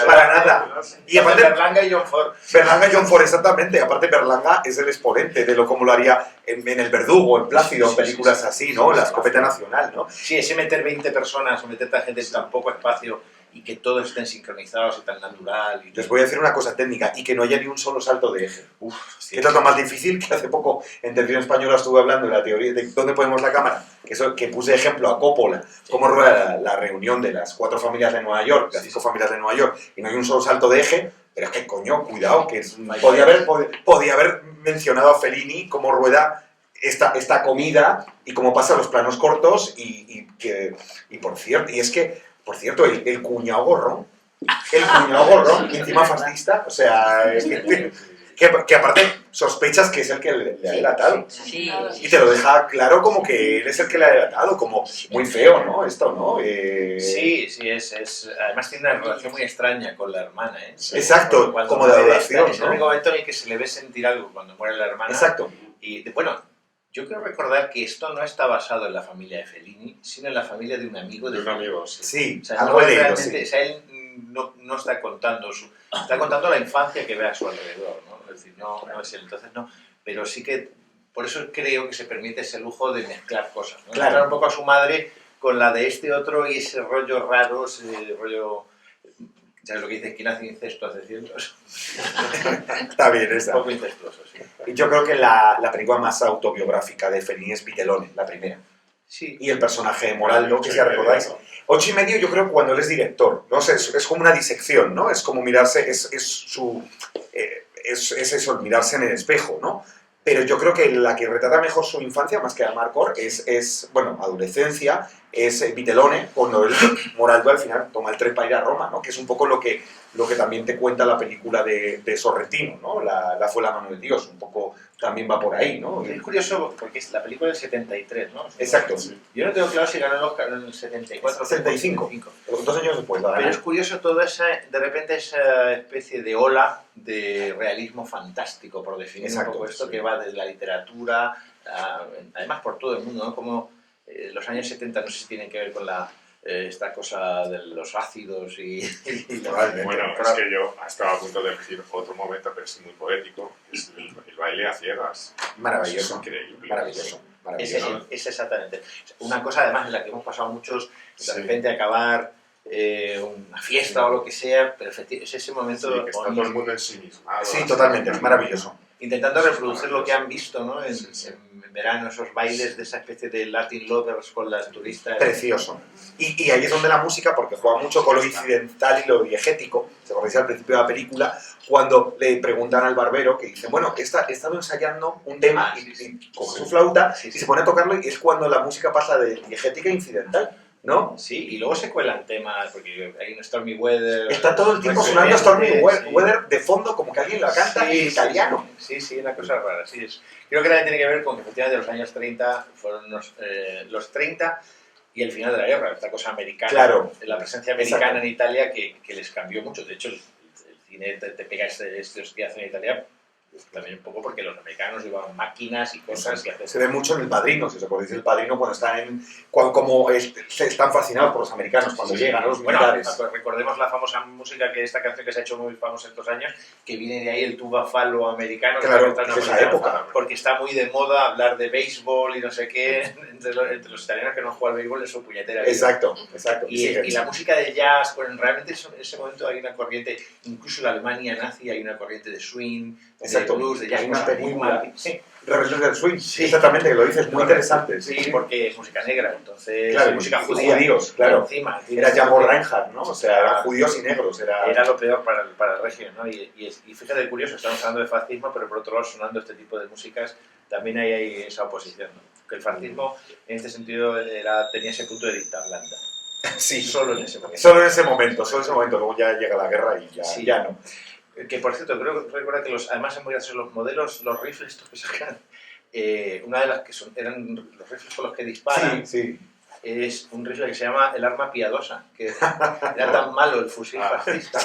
Para nada. Y aparte,
Berlanga y John Ford.
Berlanga y John Ford, exactamente. Aparte, Berlanga es el exponente de lo como lo haría en El Verdugo, en Plácido, en películas así, ¿no? La escopeta nacional, ¿no?
Sí, ese meter 20 personas o meter tanta gente en tan poco espacio y que todos estén sincronizados y tan natural. Y
Les voy a decir una cosa técnica, y que no haya ni un solo salto de eje. Que es lo más difícil, que hace poco en Televisión Española estuve hablando de la teoría de dónde ponemos la cámara, que puse ejemplo a Coppola, cómo rueda la reunión de las 4 familias de Nueva York, las 5 familias de Nueva York, y no hay un solo salto de eje, pero es que, coño, cuidado, que podía haber mencionado a Fellini cómo rueda esta comida y cómo pasa los planos cortos y por cierto, el cuñado gorrón, encima fascista, o sea, que aparte sospechas que es el que le ha delatado.
Sí.
Y te lo deja claro como que él es el que le ha delatado, como muy feo, ¿no? Esto, ¿no?
Sí, además tiene una relación muy extraña con la hermana, ¿eh?
Exacto,
Cuando
como de adoración,
es el único momento en el que se le ve sentir algo cuando muere la hermana.
Exacto.
Y bueno, yo quiero recordar que esto no está basado en la familia de Fellini, sino en la familia de un amigo de
un amigo, sí.
Sí,
o sea,
algo he leído,
realmente,
sí.
o sea, él no está contando está contando la infancia que ve a su alrededor, ¿no? Es decir, no es él, entonces no, pero sí que por eso creo que se permite ese lujo de mezclar cosas, ¿no?
Claro.
Mezclar un poco a su madre con la de este otro y ese rollo raro, ese rollo, ¿sabes lo que dice? ¿Quién hace incesto hace cientos?
Está bien
Un
esa.
poco incestuoso, sí.
Y yo creo que la película más autobiográfica de Fellini es Vitellone, la primera.
Sí.
Y el personaje de Moraldo, que si recordáis. 8,5 yo creo que cuando él es director, ¿no? O sea, es como una disección, ¿no? Es como mirarse, es eso, mirarse en el espejo, ¿no? Pero yo creo que la que retrata mejor su infancia, más que Amarcord, es adolescencia, es Vitellone, cuando el Moraldo al final toma el tren para ir a Roma, ¿no? Que es un poco lo que también te cuenta la película de Sorrentino, ¿no? La fue la mano de Dios, un poco también va por ahí, ¿no?
Es curioso porque es la película del 73, ¿no?
Exacto.
Yo no tengo claro si ganó el Oscar en el 74 o
75. 2 años después, la
Pero
verdad.
es curioso toda de repente esa especie de ola de realismo fantástico, por definir
Exacto,
un poco esto,
sí.
que va desde la literatura, además por todo el mundo, ¿no? Como los años 70 no sé si tienen que ver con esta cosa de los ácidos y
Totalmente.
Bueno, es que yo estaba a punto de decir otro momento, pero es muy poético, es el baile a ciegas.
Maravilloso.
Es increíble.
Maravilloso. Maravilloso.
Es exactamente. Una cosa además en la que hemos pasado muchos, de
Sí.
repente acabar una fiesta o lo que sea, pero es ese
Sí,
momento
que está todo el mundo ensimismado.
Sí,
así.
totalmente, es maravilloso.
intentando reproducir lo que han visto, ¿no? En verano, esos bailes
Sí.
de esa especie de Latin lovers con las turistas.
Precioso. Y ahí es donde la música, porque juega mucho con lo incidental y lo diegético, se acordáis al principio de la película, cuando le preguntan al barbero, que dicen, bueno, he estado ensayando un tema y coge su flauta y se pone a tocarlo, y es cuando la música pasa de diegética a incidental, ¿no?
Sí, y luego se cuelan temas, porque hay un Stormy Weather.
Está todo el tiempo sonando Stormy Weather de fondo, como que alguien la canta en italiano.
Sí, una cosa rara, sí. Creo que también tiene que ver con que efectivamente los años 30 fueron los 30 y el final de la guerra, esta cosa americana,
Claro.
la presencia americana
Exacto.
en Italia que les cambió mucho. De hecho, el cine te pega este hostiazo en Italia también un poco porque los americanos llevaban máquinas y cosas que hacen.
Se ve mucho en El Padrino, si os acordáis del Padrino, cuando están se están fascinados por los americanos cuando llegan, ¿no? Los militares.
Bueno, pues recordemos la famosa música, que esta canción que se ha hecho muy famosa estos años, que viene de ahí el tuba falo americano,
Claro,
que
es de esa época.
porque está muy de moda hablar de béisbol y no sé qué, entre los italianos que no juegan al béisbol es su puñetera vida.
Exacto.
Y la música de jazz, pues realmente en ese momento hay una corriente, incluso en la Alemania nazi hay una corriente de swing,
Exacto.
de blues, de jazz,
Hay una
cosas muy
película.
mal. Sí.
Rebeldes del Swing,
Sí.
exactamente, que lo dices, muy interesante.
Sí, porque es música negra, entonces
Claro,
música
y
judía.
judíos, claro.
Encima,
Era Django Reinhardt, ¿no? O sea, eran judíos y negros.
Era lo peor para el régimen, ¿no? Y fíjate, curioso, estamos hablando de fascismo, pero por otro lado, sonando este tipo de músicas, también hay esa oposición, ¿no? Que el fascismo, en este sentido, tenía ese punto de dicta blanda.
Sí,
Solo en ese momento.
solo en ese momento, luego ya llega la guerra y ya no.
Que por cierto, creo que recuerda que además en muy graciosos los modelos, los rifles estos que sacan, una de las que eran los rifles con los que disparan,
Sí.
es un rifle que se llama el arma piadosa, que era tan malo el fusil fascista,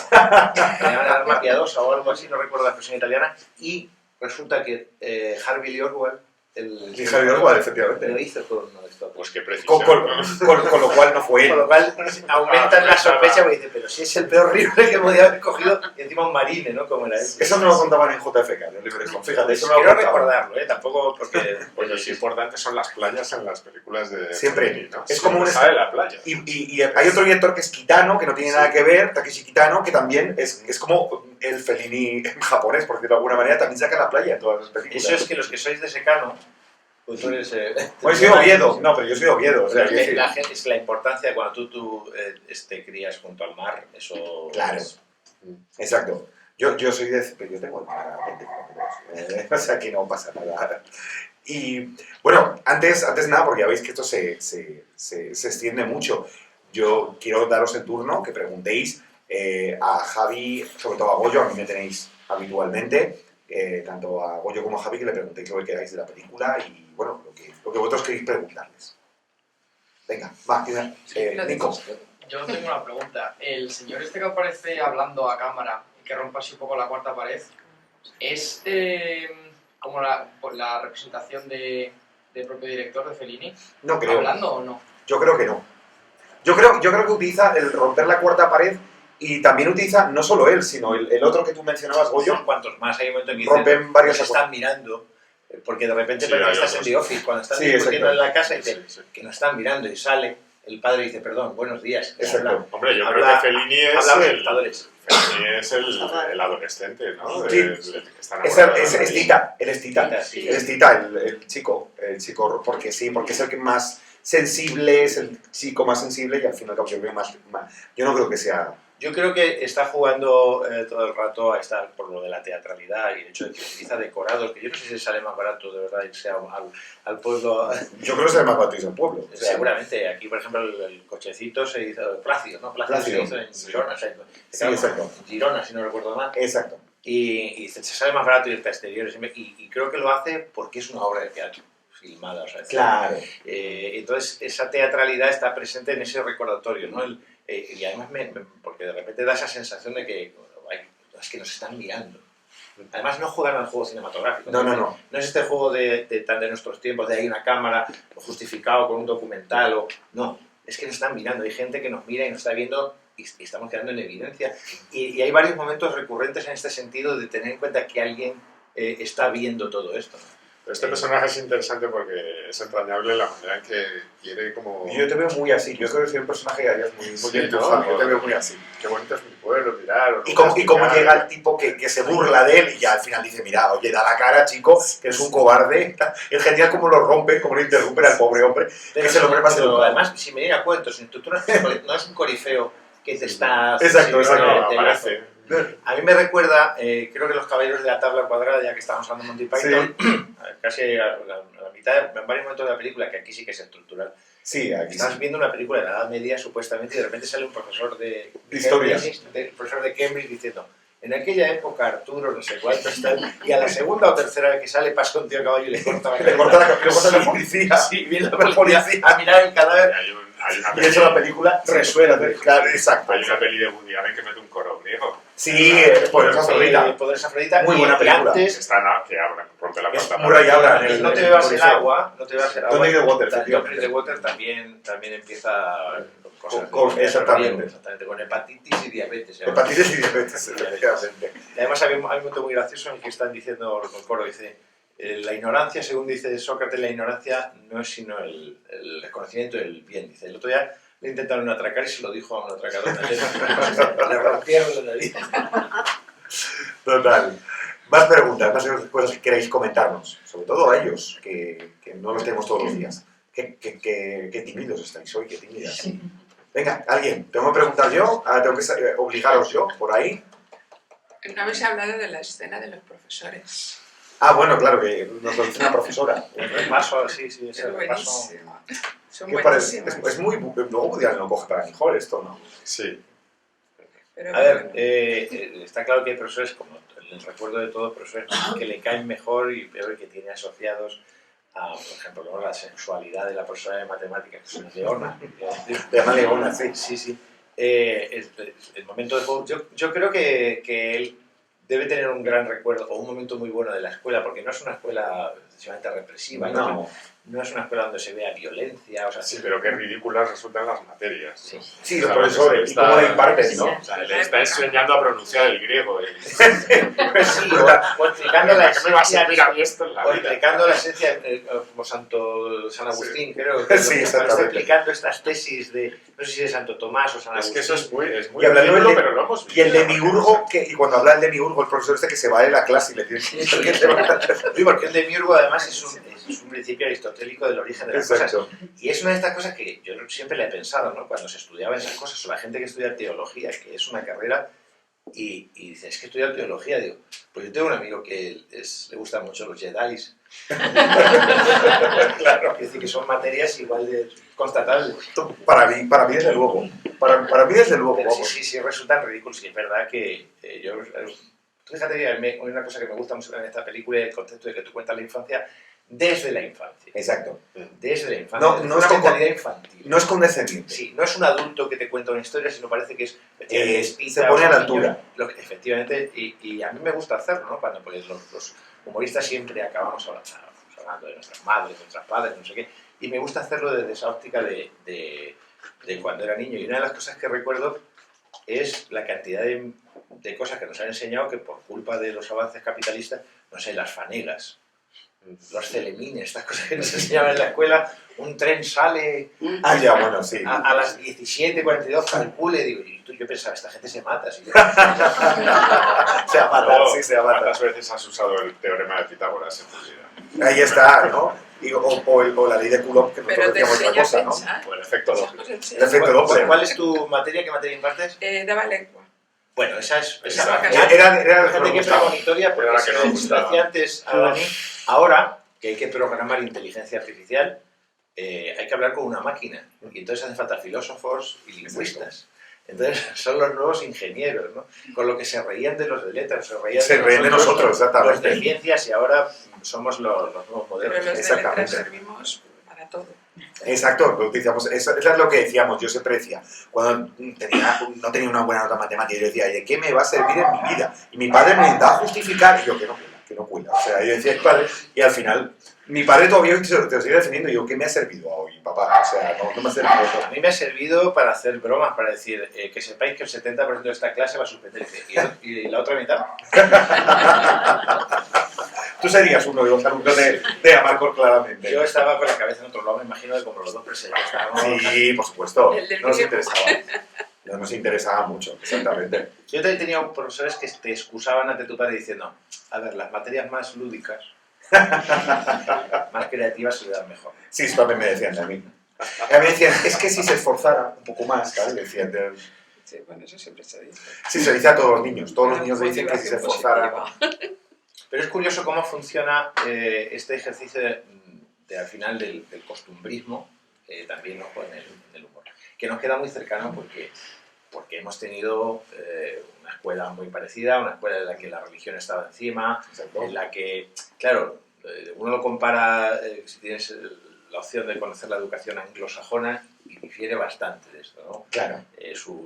que llamaban el arma piadosa o algo así, no recuerdo la expresión italiana, y resulta que Harvey Lee Oswald,
Sí, Harvey Oswald, efectivamente.
lo hizo con uno de estos.
Pues qué precisión.
Con lo cual no fue
Con
él.
lo cual aumentan la sospecha porque dice, pero si es el peor rifle que podía haber cogido, y encima un marine, ¿no? Como era él.
Eso no lo contaban en JFK, en Oliver Stone. Fíjate, eso no lo
Quiero
contaban.
recordarlo, tampoco porque...
Pues lo importante son las playas en las películas de
Siempre.
Fellini, ¿no?
Es como un
sale la playa.
Y hay otro director que es Kitano, que no tiene nada que ver, Takeshi Kitano, que también es como el Fellini japonés, por decirlo de alguna manera, también saca la playa en todas las películas.
Eso es que los que sois de Secano, pues tú eres...
Pues yo soy de Oviedo, no, pero yo soy de Oviedo. O sea, quiero decir,
la gente, es la importancia de cuando tú crías junto al mar, eso...
Claro.
es-
Exacto. Yo soy de... Pero yo tengo el mar a 20 kilómetros. O sea, que no pasa nada. Y bueno, antes nada, porque ya veis que esto se extiende mucho. Yo quiero daros el turno, que preguntéis a Javi, sobre todo a Goyo, a mí me tenéis habitualmente, tanto a Goyo como a Javi, que le preguntéis lo que queráis de la película y, bueno, lo que vosotros queréis preguntarles. Venga, va, Nico.
Yo tengo una pregunta. El señor este que aparece hablando a cámara y que rompe así un poco la cuarta pared, ¿es como la representación del propio director de Fellini?
No creo.
¿Hablando o no?
Yo creo que no. Yo creo que utiliza el romper la cuarta pared y también utiliza, no solo él, sino el otro que tú mencionabas, Goyo,
Unos cuantos más, hay un momento en que
rompen varios
se están mirando, porque de repente
Sí,
parece que
hay
estás en
otros.
The Office, cuando están
Sí,
discutiendo
exacto.
en la casa y
Sí,
dice
sí.
que nos están mirando y sale, el padre dice, perdón, buenos días.
Exacto.
Hombre, yo
Habla-
creo que Fellini es
habla a los
el...
espectadores.
Fellini es el adolescente, ¿no?
Sí.
El que está enamorado de
Es
Fellini.
Tita, él es Tita.
Tita, sí.
Él es Tita, el chico, porque es el que más sensible, es el chico más sensible y al final yo veo más. Yo no creo que sea.
Yo creo que está jugando todo el rato a estar por lo de la teatralidad y el hecho de que utiliza decorados, que yo no sé si sale más barato de verdad irse al pueblo.
Yo creo que es el más batido del pueblo. O sea,
Seguramente, aquí por ejemplo el cochecito se hizo Plácido, ¿no? Plácido se
Plácido,
hizo en
sí.
Girona,
Sí, exacto.
en Girona, si no recuerdo mal.
Exacto.
Y se sale más barato irte a exteriores. Y creo que lo hace porque es una obra de teatro filmada. O sea,
Claro.
entonces esa teatralidad está presente en ese recordatorio, ¿no? Y además porque de repente da esa sensación de que ay, es que nos están mirando. Además no juegan al juego cinematográfico.
No.
No es este juego tan de nuestros tiempos, de hay una cámara justificado con un documental. No, es que nos están mirando. Hay gente que nos mira y nos está viendo y estamos quedando en evidencia. Y hay varios momentos recurrentes en este sentido de tener en cuenta que alguien está viendo todo esto, ¿no?
Este personaje es interesante porque es entrañable la manera en que quiere como...
Yo te veo muy así, yo creo que soy un personaje que harías muy
Sí,
entujado,
¿no?
yo te veo muy así.
Qué bonito es mi pueblo, mirar.
Y cómo llega el tipo que se burla de él y ya al final dice, mira, oye, da la cara, chico, que es un cobarde. Es genial cómo lo rompen, cómo lo interrumpen al pobre hombre, que es el hombre más educado.
Además, si me llega a cuentos, tú no es un corifeo que te está...
Exacto, exacto.
No, aparece.
A mí me recuerda, creo que los caballeros de la tabla cuadrada, ya que estamos hablando de Monty Python, casi a la mitad, en varios momentos de la película, que aquí sí que es estructural.
Sí, aquí
Estás
sí.
viendo una película de la Edad Media, supuestamente, y de repente sale un profesor de
Historia.
profesor de Cambridge diciendo, en aquella época Arturo, no sé cuántos, tal, y a la segunda o tercera vez que sale pasa un tío a caballo y le corta
Le corta la policía.
Sí, viene la policía a mirar el cadáver.
Hay una
Y
peli,
eso la película resuena. Claro, exacto.
hay una peli de Woody Allen que mete un coro griego.
Sí, Poderosa Afrodita.
Poderosa Afrodita.
Muy
y
buena película.
Que
antes,
está nada, que abra, rompe la
Es
cuarta
Murray
pared.
Abra en el-
no te
en
bebas el
Coliseo.
agua, no te bebas el agua.
Don't Drink the Water,
Don't
efectivamente.
Drink the Water también empieza con cosas.
Exactamente.
Exactamente, con hepatitis y diabetes.
Hepatitis y diabetes, efectivamente.
Y además hay un momento muy gracioso en el que están diciendo el coro, dice, la ignorancia, según dice Sócrates, la ignorancia no es sino el desconocimiento del bien. Dice, el otro día le intentaron atracar y se lo dijo a un atracador. Le rompieron la nariz.
Total. Más preguntas, más cosas que queráis comentarnos. Sobre todo a ellos, que no los tenemos todos los días. Qué tímidos estáis hoy, qué tímidas. Venga, alguien, ¿tengo que preguntar yo? Ahora tengo que obligaros yo, por ahí.
No habéis hablado de la escena de los profesores.
Ah, bueno, claro, que nos lo dice una profesora.
Un repaso, sí,
Es
ese repaso.
buenísimo. Son
¿Qué parece?
buenísimas.
Es muy... Luego Woody Allen lo coge para mejor esto, ¿no?
Sí.
Pero
A ver,
bueno,
está claro que hay profesores, como el recuerdo de todos, profesores que le caen mejor y peor, que tiene asociados a, por ejemplo, luego la sexualidad de la profesora de matemáticas, que es una leona.
De llama Leona, sí.
Sí, sí. El momento de juego, yo creo que él debe tener un gran recuerdo o un momento muy bueno de la escuela, porque no es una escuela excesivamente represiva, no es una escuela donde se vea violencia, o sea,
Sí, pero qué ridículas resultan las materias.
Sí.
Sí, los profesores, y cómo le imparten, ¿no?
O sea, le está enseñando a pronunciar el griego.
Pues sí, o explicando la
¿Qué me va a
esencia,
servir a mí esto en la
o
vida?
explicando la esencia, como San Agustín, creo, que
Sí,
está
exactamente.
explicando estas tesis de, no sé si de Santo Tomás o San
Es
Agustín.
que eso es muy
Y hablando
ridículo,
del de-
pero lo hemos
Y el
vivido.
demiurgo, y cuando habla el demiurgo, el profesor este que se va de la clase y le tiene que decir que se va.
Sí, porque el demiurgo además es un principio aristotélico del origen de las cosas.
Exacto.
Y es una de estas cosas que yo siempre le he pensado, ¿no? Cuando se estudiaba esas cosas, o la gente que estudia teología, que es una carrera, y dice, es que estudia teología, digo, pues yo tengo un amigo que le gustan mucho los Jedis. Claro, es decir, que son materias igual de constatables.
Para mí desde luego. Para mí desde luego,
Pero
vamos.
sí, resultan ridículos. Y es verdad que yo... Fíjate que hay una cosa que me gusta mucho en esta película, el concepto de que tú cuentas la infancia desde la infancia.
Exacto.
Desde la infancia.
No,
es
no
una
es con-
mentalidad infantil.
No es condescendiente.
Sí, no es un adulto que te cuenta una historia, sino parece que es...
Se pone a la
niño,
altura.
Efectivamente, y a mí me gusta hacerlo, ¿no? Cuando pues, los humoristas siempre acabamos hablando de nuestras madres, de nuestros padres, no sé qué, y me gusta hacerlo desde esa óptica de cuando era niño. Y una de las cosas que recuerdo es la cantidad de cosas que nos han enseñado que por culpa de los avances capitalistas, no sé, las fanegas, los celemines, estas cosas que nos enseñaban en la escuela, un tren sale
Ah, ya, bueno, sí.
a las 17:42, calcule, digo, yo pensaba, esta gente se mata. ¿Sí?
Se va a matar,
Luego,
sí, se va a matar.
¿cuántas veces has usado el teorema de Pitágoras en tu vida?
Ahí está, ¿no? O la ley de Coulomb, que
pero
nosotros
te
decíamos otra
enseña a
cosa, ¿no?
pensar.
O el efecto Doppler.
Os
El
enseña.
efecto Doppler.
¿Cuál es tu materia? ¿Qué materia impartes?
Daba lengua.
Bueno, esa es...
Exacto.
Era lo que
Fíjate
me
que
gustaba.
premonitoria, porque
Era la que nos
se
gustaba.
decía antes a Dani, ahora que hay que programar inteligencia artificial, hay que hablar con una máquina. Y entonces hacen falta filósofos y lingüistas. Entonces son los nuevos ingenieros, ¿no? Con lo que se reían de los de letras,
Se reían de nosotros,
los de
exactamente.
ciencias, y ahora somos los nuevos
Pero
modernos.
los de
Exactamente.
letras servimos para todo.
Exacto, lo utilizamos. Eso es lo que decíamos. Yo siempre decía, cuando no tenía una buena nota matemática, yo decía, ¿de qué me va a servir en mi vida? Y mi padre me intentaba justificar, y yo, que no cuela. O sea, yo decía, vale, y al final Mi padre todavía hoy te lo sigue defendiendo y yo, ¿qué me ha servido hoy, papá? O sea, no me ha servido.
A mí me ha servido para hacer bromas, para decir que sepáis que el 70% de esta clase va a suspender. ¿Y la otra mitad?
Tú serías uno de los alumnos de Amarcor, claramente.
Yo estaba con la cabeza en otro lado, me imagino que como los dos presentes estábamos...
Sí, por supuesto.
El del
No nos
vídeo.
interesaba. No nos interesaba mucho, exactamente.
Yo también he tenido profesores que te excusaban ante tu padre diciendo, a ver, las materias más lúdicas, más creativas se le dan mejor.
Sí, eso también me decían a mí. A mí me decían, es que si se esforzara un poco más, ¿sabes? Decían,
Sí, bueno, eso siempre se dice.
sí, se dice a todos los niños. Todos los niños le dicen que si se esforzara...
Positiva.
Pero es curioso cómo funciona este ejercicio al final del costumbrismo, también ¿no? en el humor, que nos queda muy cercano porque hemos tenido una escuela muy parecida, una escuela en la que la religión estaba encima,
Exacto.
en la que, claro, uno lo compara, si tienes la opción de conocer la educación anglosajona, y difiere bastante de esto, ¿no?
Claro.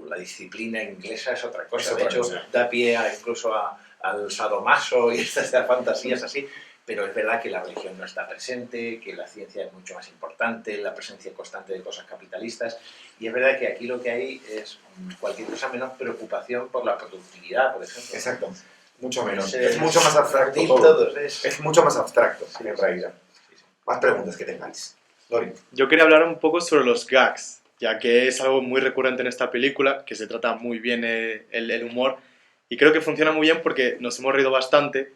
La disciplina inglesa es otra cosa,
Es
de
otra
hecho
cosa.
da pie incluso al sadomaso y estas fantasías así, pero es verdad que la religión no está presente, que la ciencia es mucho más importante, la presencia constante de cosas capitalistas, y es verdad que aquí lo que hay es cualquier cosa menos preocupación por la productividad, por ejemplo.
Exacto. Mucho menos.
Sí,
Es mucho más abstracto todo.
todos,
Es mucho más abstracto,
Sí,
en realidad.
sí, sí.
Más preguntas que tengáis. Dori.
Yo quería hablar un poco sobre los gags, ya que es algo muy recurrente en esta película, que se trata muy bien el humor, y creo que funciona muy bien porque nos hemos reído bastante,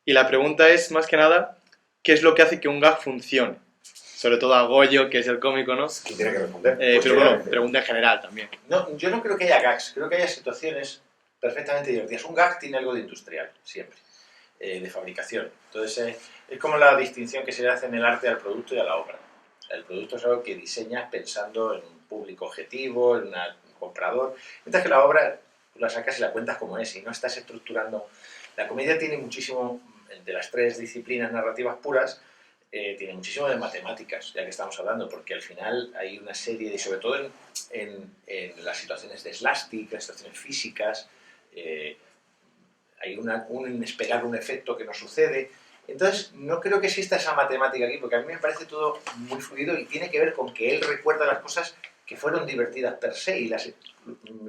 y la pregunta es, más que nada, ¿qué es lo que hace que un gag funcione? Sobre todo a Goyo, que es el cómico, ¿no?
¿Quién tiene que responder?
Pero bueno, pregunta en general también.
No, yo no creo que haya gags, creo que haya situaciones perfectamente divertidas. Un gag tiene algo de industrial, siempre, de fabricación. Entonces, es como la distinción que se le hace en el arte al producto y a la obra. O sea, el producto es algo que diseñas pensando en un público objetivo, en un comprador, mientras que la obra tú la sacas y la cuentas como es, y no estás estructurando. La comedia tiene muchísimo, de las tres disciplinas narrativas puras, tiene muchísimo de matemáticas, ya que estamos hablando, porque al final hay una serie, y sobre todo en las situaciones de slapstick, las situaciones físicas, hay un esperar un efecto que no sucede. Entonces, no creo que exista esa matemática aquí, porque a mí me parece todo muy fluido y tiene que ver con que él recuerda las cosas que fueron divertidas per se, y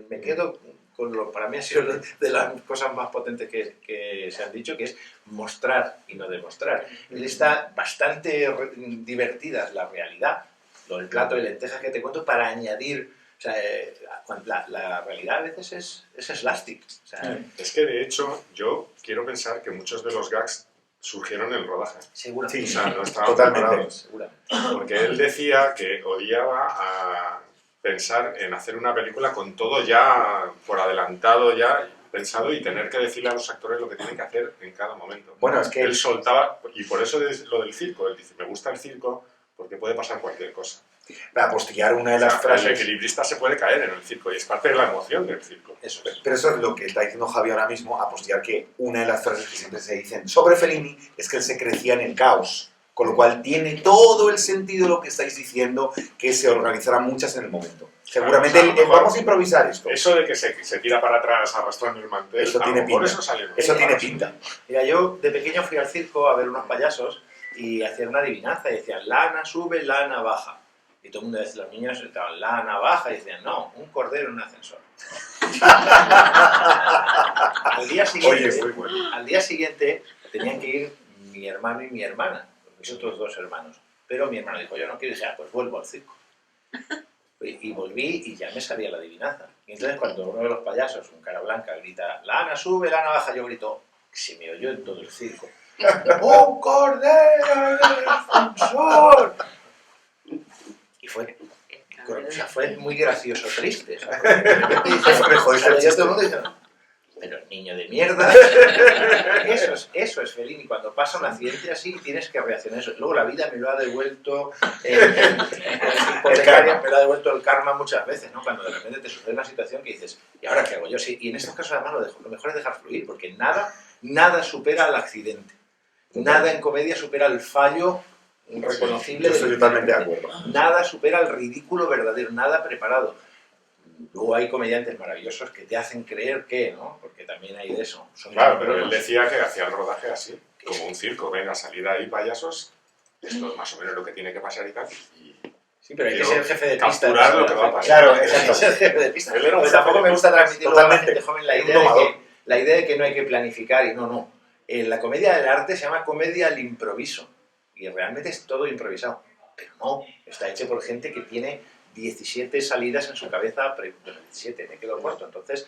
me quedo con lo para mí ha sido de las cosas más potentes que se han dicho, que es mostrar y no demostrar. Él está bastante divertida la realidad, lo del plato de lentejas que te cuento, para añadir, o sea, la realidad a veces es slapstick. O sea,
Es que de hecho yo quiero pensar que muchos de los gags surgieron en el rodaje.
seguramente.
Sí,
O sea, no estaban
totalmente.
preparados.
Seguramente.
Porque él decía que odiaba a pensar en hacer una película con todo ya por adelantado, ya pensado, y tener que decirle a los actores lo que tienen que hacer en cada momento.
Bueno, es que
Él soltaba, y por eso es lo del circo. Él dice, me gusta el circo porque puede pasar cualquier cosa.
para apostillar una de
O sea,
las
el
frases...
equilibrista se puede caer en el circo y es parte de la emoción del circo.
Eso es.
Pero eso es lo que está diciendo Javi ahora mismo, apostillar que una de las frases que siempre se dicen sobre Fellini es que él se crecía en el caos. Con lo cual tiene todo el sentido lo que estáis diciendo, que se organizarán muchas en el momento. Seguramente
Claro, o sea, a lo mejor
vamos a improvisar esto.
Eso de que se tira para atrás arrastrando el mantel,
Eso
a
tiene
lo mejor
pinta.
eso sale bien.
Eso tiene pinta.
Mira, yo de pequeño fui al circo a ver unos payasos y hacían una adivinanza y decían, lana sube, lana baja. Y todo el mundo decía, los niños estaban, lana baja, y decían, no, un cordero en un ascensor. Al día siguiente tenían que ir mi hermano y mi hermana, mis otros dos hermanos. Pero mi hermano dijo, yo no quiero, y dije, pues vuelvo al circo. Y volví y ya me sabía la adivinanza. Y entonces cuando uno de los payasos, un cara blanca, grita, lana sube, lana baja, yo grito, se me oyó en todo el circo. ¡Un cordero en el ascensor! Y fue, o sea, fue muy gracioso, triste. O sea, porque de repente dices,
Me jodiste el
o sea, yo
chiste.
todo el mundo dice, pero niño de mierda. Eso es Fellini. Cuando pasa un accidente así, tienes que reaccionar a eso. Luego la vida me lo ha devuelto, hipotecaria, me lo ha devuelto el karma muchas veces, ¿no? Cuando de repente te sucede una situación que dices, ¿y ahora qué hago yo? Sí, y en estos casos además lo mejor es dejar fluir, porque nada supera al accidente. Nada en comedia supera el fallo reconocible.
Yo estoy totalmente de acuerdo.
Nada supera el ridículo verdadero, nada preparado. Luego hay comediantes maravillosos que te hacen creer que, ¿no? Porque también hay de eso. Son
Claro, pero él
buenos.
decía que hacía el rodaje así, como un circo. Venga, salir ahí payasos esto es más o menos lo que tiene que pasar y tal, y
Sí, pero hay que
quiero
ser jefe de pista.
capturar lo que va a pasar.
Claro,
Hay que
exacto.
ser jefe de pista.
Él era un
Pero
jefe
tampoco
de
me gusta
pista.
transmitir a la
Totalmente.
gente joven la
Un
idea,
domador.
la idea de que no hay que planificar y no. La comedia del arte se llama comedia al improviso y realmente es todo improvisado. Pero no, está hecho por gente que tiene 17 salidas en su cabeza, pero 17, me quedo corto. Entonces,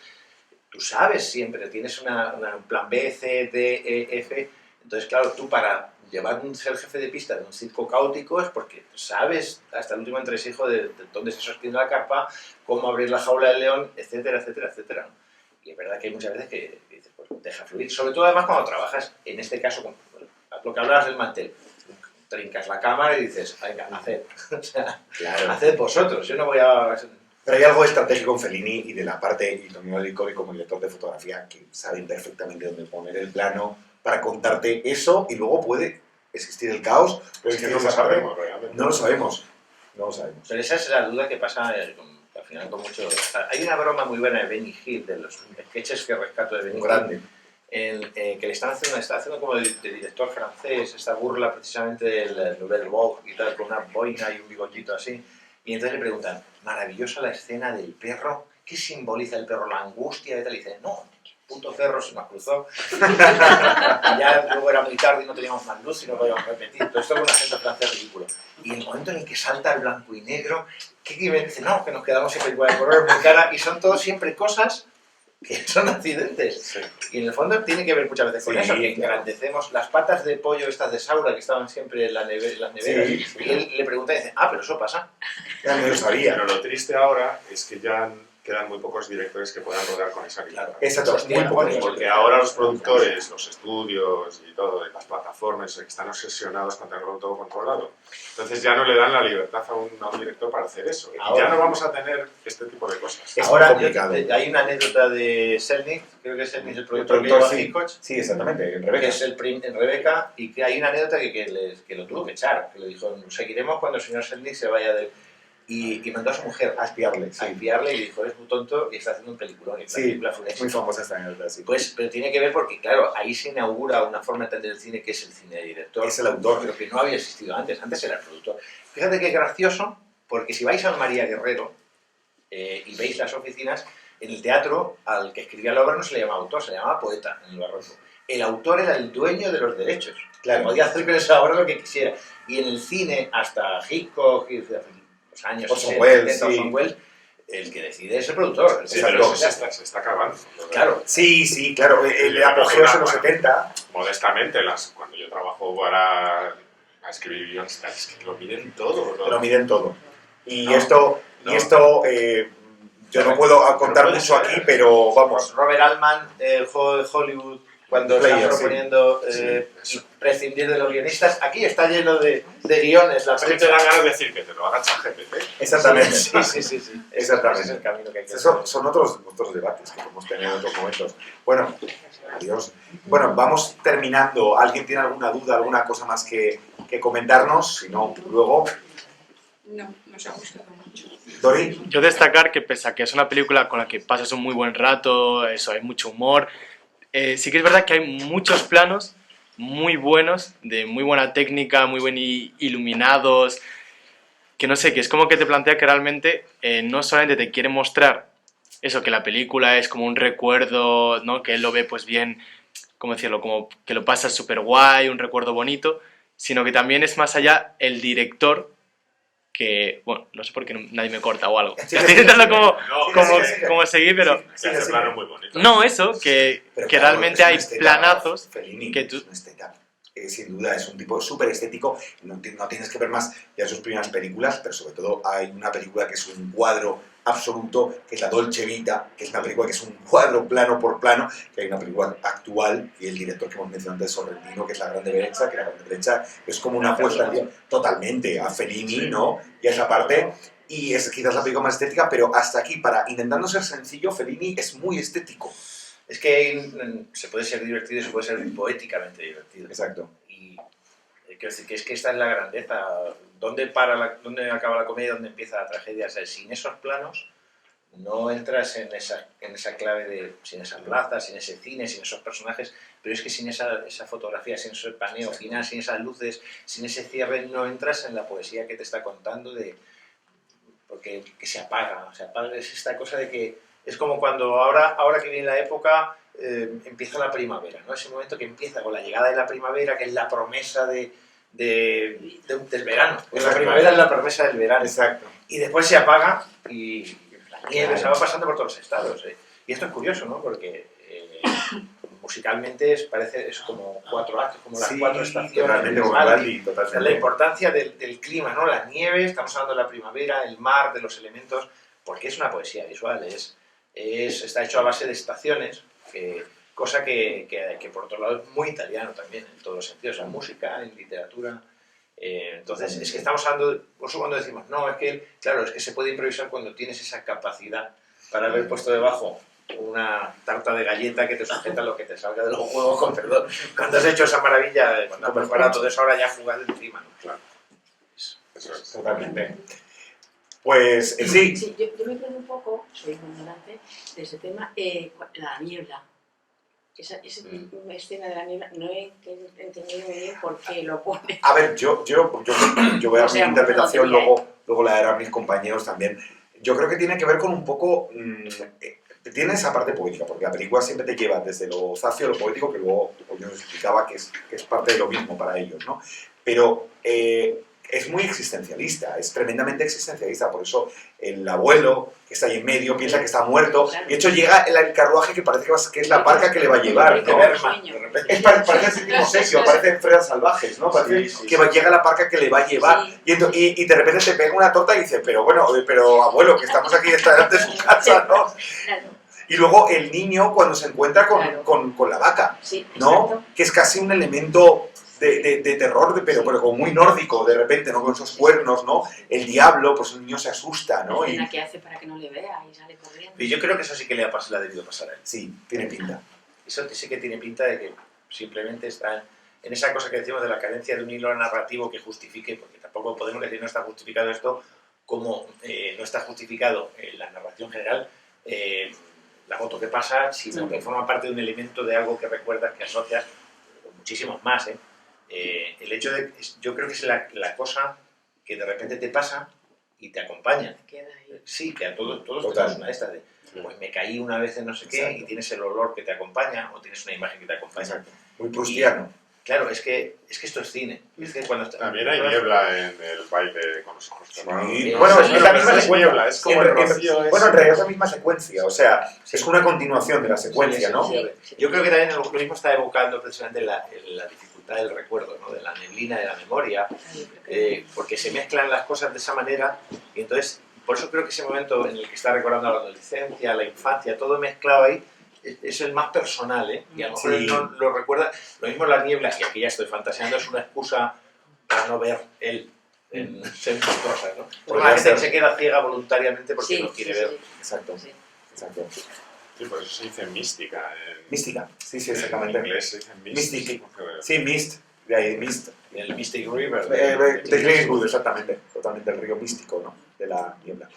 tú sabes siempre, tienes un plan B, C, D, E, F. Entonces, claro, tú para llevar un ser jefe de pista de un circo caótico es porque sabes hasta el último entresijo de dónde se sostiene la carpa, cómo abrir la jaula del león, etcétera, etcétera, etcétera. Y es verdad que hay muchas veces que dices, pues deja fluir. Sobre todo además cuando trabajas, en este caso, lo que hablabas del mantel. Trincas la cámara y dices, venga, haced. O sea,
Claro.
haced vosotros, yo no voy a...
Pero hay algo estratégico en Fellini y de la parte, y Tonino Licori como director de fotografía, que saben perfectamente dónde poner el plano para contarte eso y luego puede existir el caos.
Pues
puede
que no lo
existir esa parte.
sabemos realmente.
No lo sabemos. No lo sabemos.
Pero esa es la duda que pasa al final con mucho... O sea, hay una broma muy buena de Benny Hill, de los sketches que rescato de Benny
Un
Hill,
grande.
que le están haciendo, está haciendo como de director francés, esta burla precisamente del Nouvelle Vogue y tal, con una boina y un bigotito así. Y entonces le preguntan, maravillosa la escena del perro, ¿qué simboliza el perro? La angustia y tal. Y dice, no, puto perro se nos cruzó. Ya luego era muy tarde y no teníamos más luz y no podíamos repetir. Todo esto con un acento francés ridículo. Y en el momento en el que salta el blanco y negro, ¿qué dice? No, que nos quedamos siempre igual de color, muy cara. Y son todos siempre cosas que son accidentes.
Sí.
Y en el fondo tiene que ver muchas veces con
Sí,
eso, que
claro.
engrandecemos las patas de pollo estas de Saura que estaban siempre en las neveras.
Sí,
Y él le pregunta y dice, pero eso pasa.
Ya no lo sabía.
Pero lo triste ahora es que ya quedan muy pocos directores que puedan rodar con esa libertad.
Exacto,
Hostia,
muy poco.
bueno,
Porque ahora los productores, los estudios y todo, y las plataformas están obsesionados con tenerlo todo controlado. Entonces ya no le dan la libertad a un director para hacer eso. Y
Ahora-
ya no vamos a tener este tipo de cosas.
Es
Ahora
muy complicado.
hay una anécdota de Selnick, creo que es Selnick el productor que
productor,
lleva
sí.
Hitchcock,
Sí, exactamente, en
que
Rebeca.
es en Rebeca, y que hay una anécdota que lo tuvo que echar, que le dijo, seguiremos cuando el señor Selnick se vaya del... Y mandó a su mujer
A espiarle, sí.
a espiarle y dijo, eres muy tonto y está haciendo un peliculón. Y la
Sí,
película fue un
es muy
éxito.
famosa esta anécdota, sí.
Pues, pero tiene que ver porque, claro, ahí se inaugura una forma de entender el cine que es el cine de director.
Es el autor.
Pero que no había existido antes. Antes era el productor. Fíjate qué gracioso, porque si vais al María Guerrero y veis las oficinas, en el teatro al que escribía la obra no se le llamaba autor, se le llamaba poeta en el barroco. El autor era el dueño de los derechos.
Claro.
Podía hacer con esa obra lo que quisiera. Y en el cine, hasta Hitchcock, y los años
Orson
60,
Welles,
70,
sí.
Orson Welles, el que decide es el productor. El
Sí,
Exacto.
pero
productor.
se está acabando.
Claro.
Sí, claro, el apogeo es en los 70.
Modestamente, cuando yo trabajo para escribir guiones, es que lo miden todo.
Lo miden todo. Y
No,
esto,
no.
yo no puedo contar
puede
mucho
ser.
aquí, pero vamos.
Robert Altman, el juego de Hollywood, cuando
Player,
está
sí.
proponiendo
Sí, eso.
prescindir de los guionistas, aquí está lleno de guiones. La
Es que te
prensa.
dan ganas de decir que te lo haga ChatGPT.
Exactamente.
Sí.
Exactamente.
Ese es el camino que hay que
Esos
hacer.
son otros debates que podemos tener en otros momentos. Bueno, adiós. Bueno, vamos terminando. ¿Alguien tiene alguna duda, alguna cosa más que comentarnos? Si no, luego.
No, nos ha gustado mucho.
Dori.
Yo destacar que pese a que es una película con la que pasas un muy buen rato, eso, hay mucho humor, sí que es verdad que hay muchos planos muy buenos, de muy buena técnica, muy bien iluminados, que no sé, que es como que te plantea que realmente no solamente te quiere mostrar eso, que la película es como un recuerdo, ¿no? Que él lo ve pues bien, ¿cómo decirlo? Como que lo pasa súper guay, un recuerdo bonito, sino que también es más allá el director que, bueno, no sé por qué nadie me corta o algo.
Sí,
Estoy
sí,
intentando
sí,
como, como seguir, pero...
Se hace plano muy bonito.
No, eso, que
Pero
que
claro,
realmente
es
hay
una esteta,
planazos
Fellini,
que tú...
es una esteta. Sin duda, es un tipo súper estético. No tienes que ver más ya sus primeras películas, pero sobre todo hay una película que es un cuadro absoluto, que es la Dolce Vita, que es una película que es un cuadro plano por plano, que hay una película actual, y el director que hemos mencionado antes, Sorrentino, que es La Grande Derecha, que La Grande Derecha es como una apuesta totalmente a Fellini,
Sí.
¿no? Y a esa parte, y es quizás la película más estética, pero hasta aquí, intentando ser sencillo, Fellini es muy estético.
Es que se puede ser divertido y se puede ser poéticamente divertido.
Exacto.
Y quiero decir que es que esta es la grandeza. ¿Dónde acaba la comedia y dónde empieza la tragedia? O sea, sin esos planos no entras en esa clave de sin esas plazas, sin ese cine, sin esos personajes, pero es que sin esa fotografía, sin ese paneo final, sin esas luces, sin ese cierre, no entras en la poesía que te está contando porque que se apaga, es esta cosa de que es como cuando ahora que viene la época empieza la primavera, ¿no? Ese momento que empieza con la llegada de la primavera, que es la promesa del verano. Pues la primavera es la promesa del verano.
Exacto.
Y después se apaga y la nieve se va pasando por todos los estados. Y esto es curioso, ¿no? Porque musicalmente es como 4 actos, como las 4 estaciones.
Totalmente,
del
como
Vivaldi.
Vivaldi, totalmente.
La importancia del clima, ¿no? La nieve, estamos hablando de la primavera, el mar, de los elementos, porque es una poesía visual, está hecho a base de estaciones, cosa que por otro lado es muy italiano también, en todos los sentidos, en música, en literatura. Entonces, es que estamos hablando, por eso cuando decimos, no, es que, claro, es que se puede improvisar cuando tienes esa capacidad para haber puesto debajo una tarta de galleta que te sujeta lo que te salga de los huevos, con perdón. Cuando has hecho esa maravilla, cuando has preparado todo eso, ahora ya jugado encima, ¿no?
Claro. Eso es.
Totalmente. Pues sí.
Sí, yo me quedo un poco, soy ignorante, de ese tema, la niebla. Esa escena de la niebla, no he entendido muy bien por qué lo pone.
A ver, yo voy a dar mi interpretación, luego la darán mis compañeros también. Yo creo que tiene que ver con un poco... tiene esa parte poética, porque la película siempre te lleva desde lo zafio, lo poético, que luego yo os explicaba que es parte de lo mismo para ellos, ¿no? Pero es muy existencialista, es tremendamente existencialista, por eso el abuelo que está ahí en medio piensa que está muerto, y de hecho llega el carruaje que parece que es la parca que le va a llevar, ¿no? Parece el séptimo sexo, parece Fredas Salvajes, ¿no? Parece que llega la parca que le va a llevar, y de repente te pega una torta y dice, pero abuelo, que estamos aquí delante de su casa, ¿no? Y luego el niño cuando se encuentra con la vaca, ¿no? Que es casi un elemento de terror, pero como muy nórdico, de repente, ¿no? Con esos cuernos, ¿no? El diablo, pues el niño se asusta, ¿no?
La escena que hace para que no le vea y sale corriendo.
Y yo creo que eso sí que le ha debido pasar a él.
Sí, tiene pinta.
Eso sí que tiene pinta de que simplemente está en esa cosa que decimos de la carencia de un hilo narrativo que justifique, porque tampoco podemos decir no está justificado esto, como no está justificado en la narración general la foto que pasa, sino que forma parte de un elemento de algo que recuerdas, que asocias, muchísimos más, el hecho de, yo creo que es la cosa que de repente te pasa y te acompaña.
Queda ahí.
Sí, que a todos tenemos una de estas de, pues me caí una vez en no sé qué. Exacto. Y tienes el olor que te acompaña o tienes una imagen que te acompaña.
Exacto. Muy prustiano.
Claro, es que esto es cine. Es que cuando
también hay niebla en el baile con los ojos cerrados.
Sí. Bueno, es la misma
niebla, es como el rocío.
Bueno, en realidad es la misma secuencia, o sea, es una continuación de la secuencia, ¿no?
Sí. Yo creo que también lo mismo está evocando precisamente la dificultad del recuerdo, ¿no? De la neblina de la memoria, porque se mezclan las cosas de esa manera y entonces, por eso creo que ese momento en el que está recordando la adolescencia, la infancia, todo mezclado ahí, es el más personal, y a lo mejor él no lo recuerda. Lo mismo la niebla, y aquí ya estoy fantaseando, es una excusa para no ver él en muchas cosas, ¿no? Porque la gente se queda ciega voluntariamente porque no quiere ver.
Exacto. Exacto.
Sí, por eso se dice mística.
Mística, sí, exactamente.
En inglés se dice
Mystic. Sí, mist, de ahí mist.
El Mystic River.
De Greenwood, exactamente. Totalmente el río místico, ¿no? De la niebla.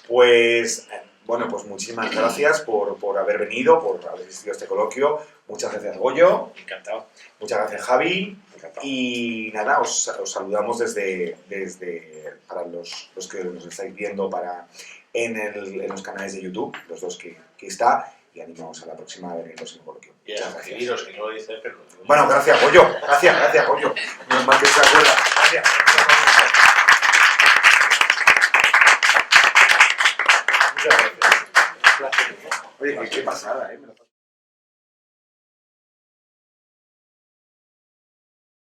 Pues... Bueno, pues muchísimas gracias por haber venido, por haber asistido a este coloquio. Muchas gracias, Goyo.
Encantado.
Muchas gracias, Javi.
Encantado.
Y nada, os saludamos desde para los que nos estáis viendo en los canales de YouTube, los dos que está, y animamos a la próxima a ver el próximo coloquio.
Y a suscribiros, que no lo dice, pero...
Bueno, gracias, Goyo. Gracias, Goyo. Menos mal que se acuerda. Gracias. Oye, qué pasada, ¿eh?